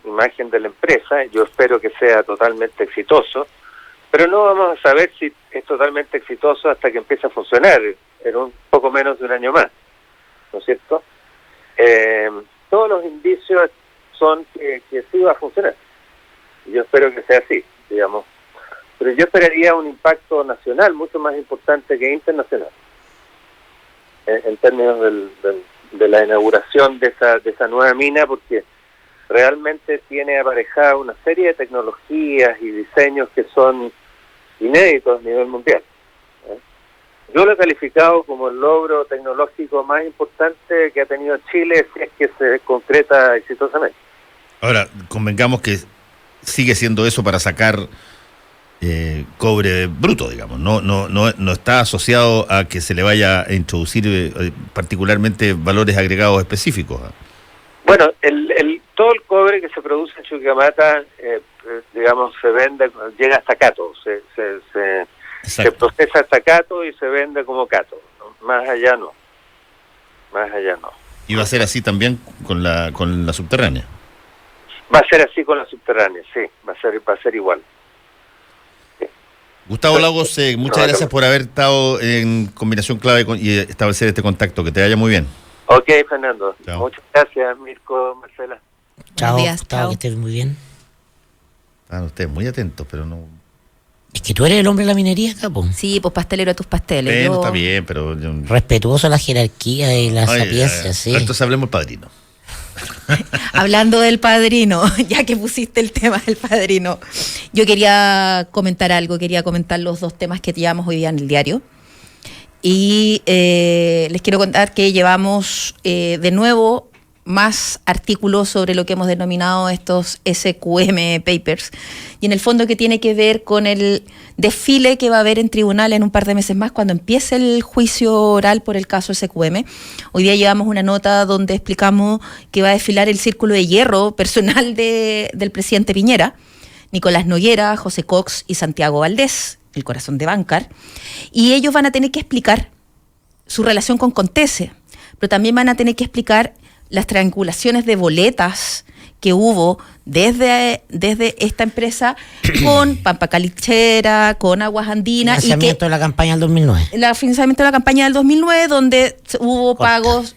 imagen de la empresa. Yo espero que sea totalmente exitoso, pero no vamos a saber si es totalmente exitoso hasta que empiece a funcionar en un poco menos de un año más, ¿no es cierto? Todos los indicios son que sí va a funcionar. Yo espero que sea así, digamos. Pero yo esperaría un impacto nacional mucho más importante que internacional, en términos de la inauguración de esa nueva mina, porque realmente tiene aparejada una serie de tecnologías y diseños que son inéditos a nivel mundial. Yo lo he calificado como el logro tecnológico más importante que ha tenido Chile, si es que se concreta exitosamente. Ahora, convengamos que sigue siendo eso para sacar cobre bruto, digamos. No está asociado a que se le vaya a introducir particularmente valores agregados específicos. Bueno, todo el cobre que se produce en Chuquicamata, digamos, se vende, llega hasta cato, se procesa hasta cato y se vende como cato, ¿no? Más allá no. ¿Y va a ser así también con la subterránea? Va a ser así con la subterránea, sí, va a ser igual. Sí. Gustavo Lagos, muchas gracias por haber estado en combinación clave y establecer este contacto. Que te vaya muy bien. Ok, Fernando. Chao. Muchas gracias, Mirko, Marcela. Chao, días, Gustavo, chao. que estés muy bien. Ustedes muy atentos, pero no... Es que tú eres el hombre de la minería, capo. Sí, pues pastelero a tus pasteles. Bueno, Yo- está bien, pero... Respetuoso a la jerarquía y la sapiencia, sí. Entonces hablemos del Padrino. Hablando del Padrino, ya que pusiste el tema del Padrino, yo quería comentar algo, quería comentar los dos temas que llevamos hoy día en el diario. Y les quiero contar que llevamos de nuevo más artículos sobre lo que hemos denominado estos SQM Papers, y en el fondo que tiene que ver con el desfile que va a haber en tribunal en un par de meses más cuando empiece el juicio oral por el caso SQM. Hoy día llevamos una nota donde explicamos que va a desfilar el círculo de hierro personal del presidente Piñera, Nicolás Noguera, José Cox y Santiago Valdés, el corazón de Bancar, y ellos van a tener que explicar su relación con Contese, pero también van a tener que explicar las triangulaciones de boletas que hubo desde esta empresa con Pampa Calichera, con Aguas Andinas. Financiamiento de la campaña del 2009. El financiamiento de la campaña del 2009, donde hubo pagos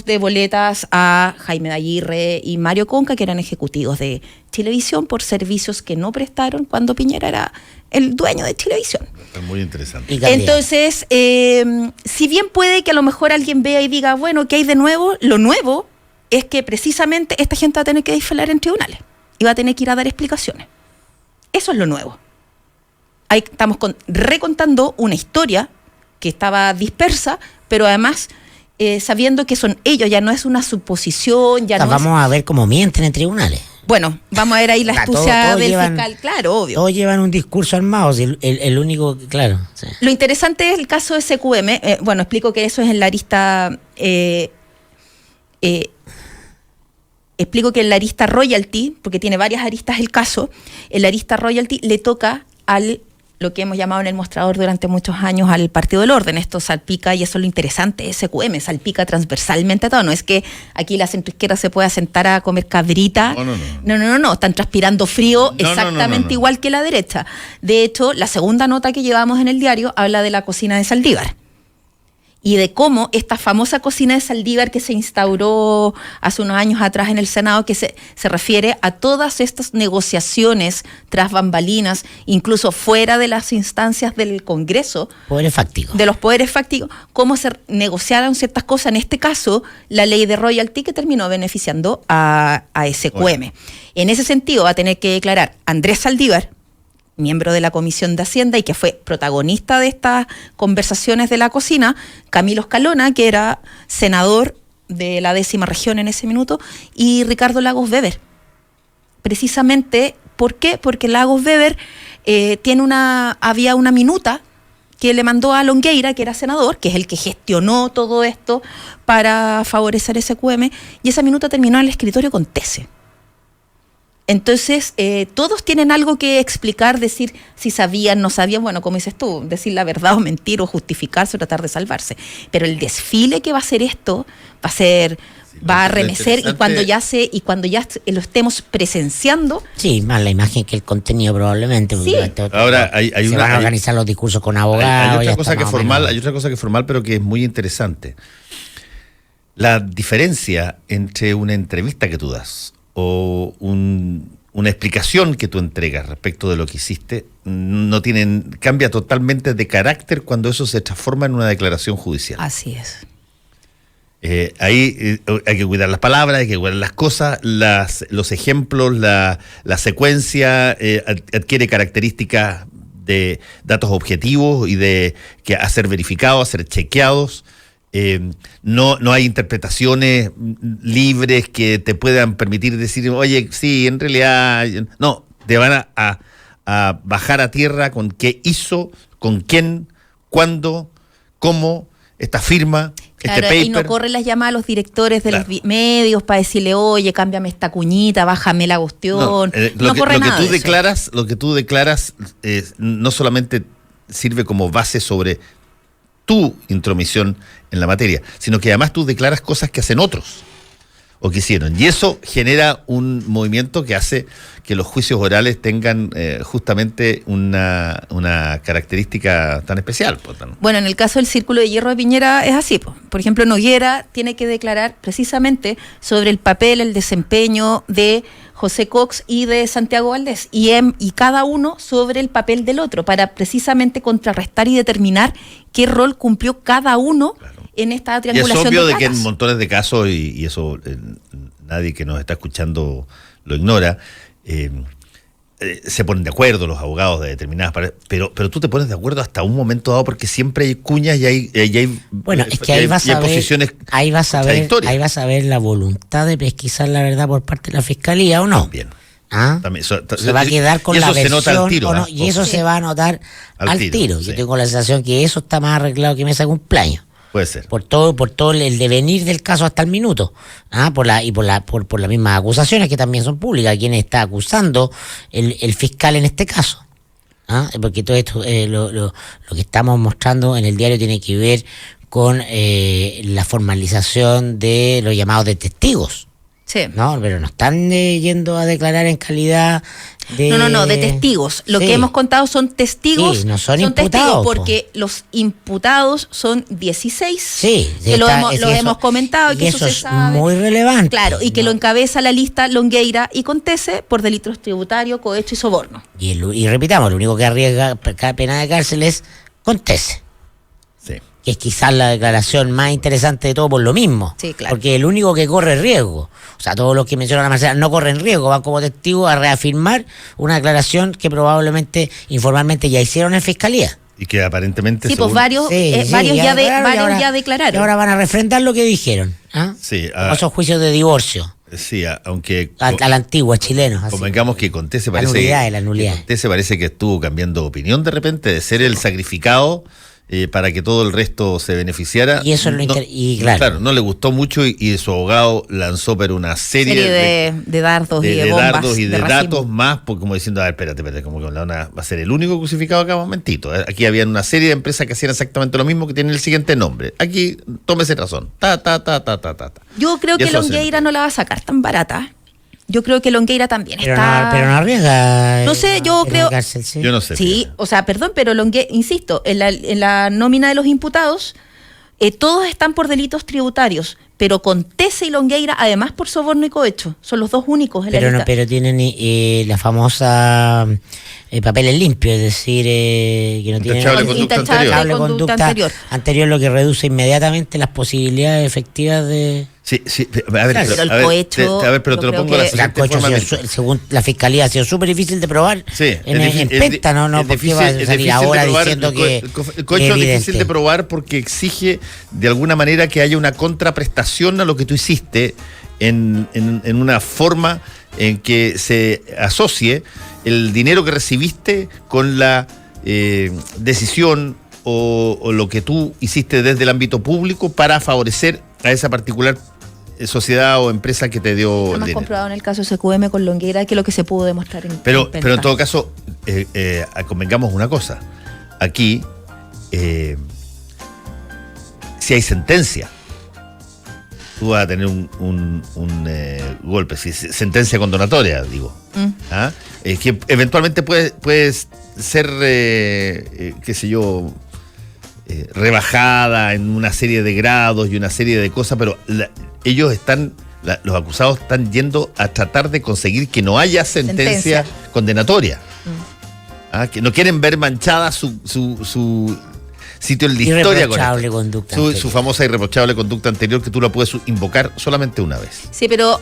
de boletas a Jaime de Aguirre y Mario Conca, que eran ejecutivos de Chilevisión, por servicios que no prestaron cuando Piñera era el dueño de Chilevisión. Es muy interesante. Entonces, si bien puede que a lo mejor alguien vea y diga, bueno, ¿qué hay de nuevo? Lo nuevo es que precisamente esta gente va a tener que desfilar en tribunales y va a tener que ir a dar explicaciones. Eso es lo nuevo. Ahí estamos recontando una historia que estaba dispersa, pero además sabiendo que son ellos, ya no es una suposición, ya Vamos a ver cómo mienten en tribunales. Bueno, vamos a ver ahí la astucia del fiscal, claro, obvio. Todos llevan un discurso armado, el único, claro. Sí. Lo interesante es el caso de SQM. Bueno, explico que eso es en la arista... explico que en la arista royalty, porque tiene varias aristas el caso, en la arista royalty le toca al lo que hemos llamado en el mostrador durante muchos años al Partido del Orden. Esto salpica, y eso es lo interesante, SQM, salpica transversalmente a todo. No es que aquí la centroizquierda se pueda sentar a comer cabrita. No. Están transpirando frío exactamente igual que la derecha. De hecho, la segunda nota que llevamos en el diario habla de la cocina de Saldívar. Y de cómo esta famosa cocina de Saldívar que se instauró hace unos años atrás en el Senado, que se refiere a todas estas negociaciones tras bambalinas, incluso fuera de las instancias del Congreso, poderes fácticos. De los poderes fácticos, cómo se negociaron ciertas cosas, en este caso la ley de royalty, que terminó beneficiando a SQM. Bueno. En ese sentido va a tener que declarar Andrés Saldívar, miembro de la Comisión de Hacienda y que fue protagonista de estas conversaciones de la cocina, Camilo Escalona, que era senador de la 10ª región en ese minuto, y Ricardo Lagos Weber. Precisamente, ¿por qué? Porque Lagos Weber había una minuta que le mandó a Longueira, que era senador, que es el que gestionó todo esto para favorecer ese QM, y esa minuta terminó en el escritorio con Tese. Entonces, todos tienen algo que explicar, decir si sabían, no sabían, bueno, como dices tú, decir la verdad o mentir o justificarse o tratar de salvarse. Pero el desfile que va a hacer esto va a remecer y cuando ya lo estemos presenciando. Sí, más la imagen que el contenido probablemente. Sí. Ahora van a organizar los discursos con abogados. Hay otra cosa que es formal, pero que es muy interesante. La diferencia entre una entrevista que tú das o una explicación que tú entregas respecto de lo que hiciste cambia totalmente de carácter cuando eso se transforma en una declaración judicial. Así es. Ahí hay que cuidar las palabras, hay que cuidar las cosas, los ejemplos, la secuencia adquiere características de datos objetivos y de que a ser verificados, a ser chequeados. No hay interpretaciones libres que te puedan permitir decir, oye, sí, en realidad no, te van a bajar a tierra con qué hizo, con quién, cuándo, cómo, esta firma, claro, este paper. Y no corren las llamadas a los directores de los medios para decirle, oye, cámbiame esta cuñita, bájame la cuestión. No corre nada. Lo que tú declaras no solamente sirve como base sobre tu intromisión en la materia, sino que además tú declaras cosas que hacen otros o que hicieron. Y eso genera un movimiento que hace que los juicios orales tengan justamente una característica tan especial. Bueno, en el caso del Círculo de Hierro de Piñera es así. Por ejemplo, Noguera tiene que declarar precisamente sobre el papel, el desempeño de José Cox y de Santiago Valdés, y cada uno sobre el papel del otro, para precisamente contrarrestar y determinar qué rol cumplió cada uno en esta triangulación. Y es obvio de que caras. en montones de casos, y eso nadie que nos está escuchando lo ignora, se ponen de acuerdo los abogados de determinadas partes, pero tú te pones de acuerdo hasta un momento dado porque siempre hay cuñas y hay bueno, es que ahí vas a ver, ahí vas a ver la voluntad de pesquisar la verdad por parte de la fiscalía o no. Bien. También, se va a quedar con la versión se nota al tiro, no, y eso se va a notar al tiro. Yo tengo la sensación que eso está más arreglado que mesa de cumpleaños. Puede ser. Por todo el devenir del caso hasta el minuto. Por las mismas acusaciones que también son públicas. ¿Quién está acusando? El fiscal en este caso. Porque todo esto, lo que estamos mostrando en el diario tiene que ver con la formalización de los llamados de testigos. Sí. No, pero no están yendo a declarar en calidad de... No, de testigos. Lo que hemos contado son testigos. Sí, no son imputados. Testigos porque los imputados son 16. Sí. Que lo hemos comentado y que eso se sabe. Es muy relevante. Claro, y que lo encabeza la lista Longueira y Contese por delitos tributarios, cohecho y soborno. Y repitamos, lo único que arriesga pena de cárcel es Contese. Sí. Que es quizás la declaración más interesante de todo por lo mismo. Sí, claro. Porque el único que corre riesgo. O sea, todos los que mencionan a Marcela no corren riesgo, van como testigos a reafirmar una declaración que probablemente, informalmente, ya hicieron en fiscalía. Y que aparentemente... Sí, pues varios ya declararon. Y ahora van a refrendar lo que dijeron. Sí. Esos juicios de divorcio. Sí, aunque... A la antigua, chilenos. Convengamos que Contese parece... La nulidad. Contese parece que estuvo cambiando opinión de repente, de ser el sacrificado... para que todo el resto se beneficiara. Y eso es lo claro, no le gustó mucho y su abogado lanzó pero una serie de dardos y de bombas. Dardos y de datos más, porque como diciendo, a ver, espérate, como que va a ser el único crucificado acá, momentito. Aquí había una serie de empresas que hacían exactamente lo mismo, que tienen el siguiente nombre. Aquí, tómese razón. Yo creo que Longueira no la va a sacar tan barata. Yo creo que Longueira también está... Pero no arriesga... No sé, yo creo... Cárcel, sí. Yo no sé. Sí, o sea, perdón, pero Longueira, insisto, en la nómina de los imputados, todos están por delitos tributarios, pero Contese y Longueira, además por soborno y cohecho, son los dos únicos en la lista. Pero tienen la famosa papeles limpios, es decir, que no tienen intachable conducta anterior, lo que reduce inmediatamente las posibilidades efectivas de... Sí, a ver, Claro, pero el cohecho, pero te lo pongo de la siguiente forma. Según la fiscalía ha sido súper difícil de probar. Sí, en Penta, ¿no? Porque va a salir ahora diciendo que el cohecho es difícil de probar porque exige de alguna manera que haya una contraprestación a lo que tú hiciste en una forma en que se asocie el dinero que recibiste con la decisión o lo que tú hiciste desde el ámbito público para favorecer a esa particular sociedad o empresa que te dio Hemos dinero. comprobado en el caso SQM con Longueira, que es lo que se pudo demostrar en Pero Penta. en todo caso, convengamos una cosa. Aquí, si hay sentencia, tú vas a tener un golpe, sentencia condonatoria, digo. ¿Ah? Que eventualmente puedes ser, qué sé yo, rebajada en una serie de grados y una serie de cosas, pero ellos los acusados están yendo a tratar de conseguir que no haya sentencia condenatoria. Que no quieren ver manchada su sitio en la historia con esto. Su famosa irreprochable conducta anterior, que tú la puedes invocar solamente una vez. Sí, pero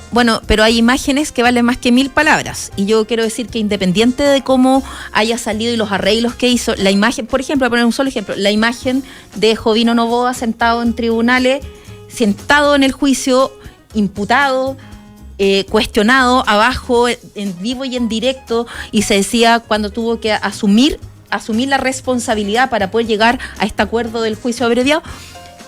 hay imágenes que valen más que 1000 palabras. Y yo quiero decir que independiente de cómo haya salido y los arreglos que hizo, la imagen, por ejemplo, voy a poner un solo ejemplo, la imagen de Jovino Novoa sentado en tribunales, sentado en el juicio, imputado, cuestionado, abajo, en vivo y en directo, y se decía cuando tuvo que asumir la responsabilidad para poder llegar a este acuerdo del juicio abreviado.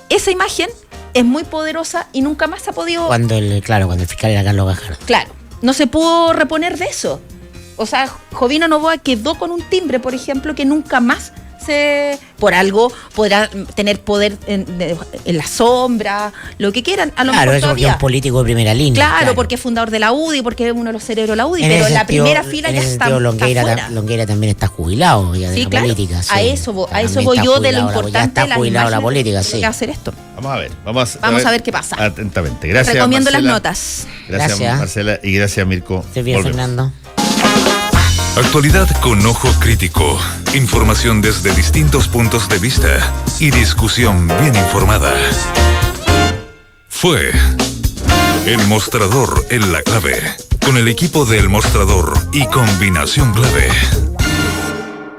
Esa imagen es muy poderosa y nunca más se ha podido... Cuando el fiscal era Carlos Gajardo. Claro, no se pudo reponer de eso. O sea, Jovino Novoa quedó con un timbre, por ejemplo, que nunca más por algo podrá tener poder en la sombra, lo que quieran. A lo mejor eso porque es un político de primera línea. Claro, porque es fundador de la UDI, porque es uno de los cerebros de la UDI, pero en la primera fila ya está fuera. Longueira también está jubilado ya de la política. Sí. A eso voy yo de lo importante de la jubilado la política, sí. Hacer esto. Vamos a ver. Vamos a ver qué pasa. Atentamente. Gracias, recomiendo Marcela. Las notas. Gracias, Marcela, y gracias, Mirko. Estoy bien, Fernando. Actualidad con ojo crítico, información desde distintos puntos de vista y discusión bien informada. Fue El Mostrador en la Clave, con el equipo de El Mostrador y Combinación Clave.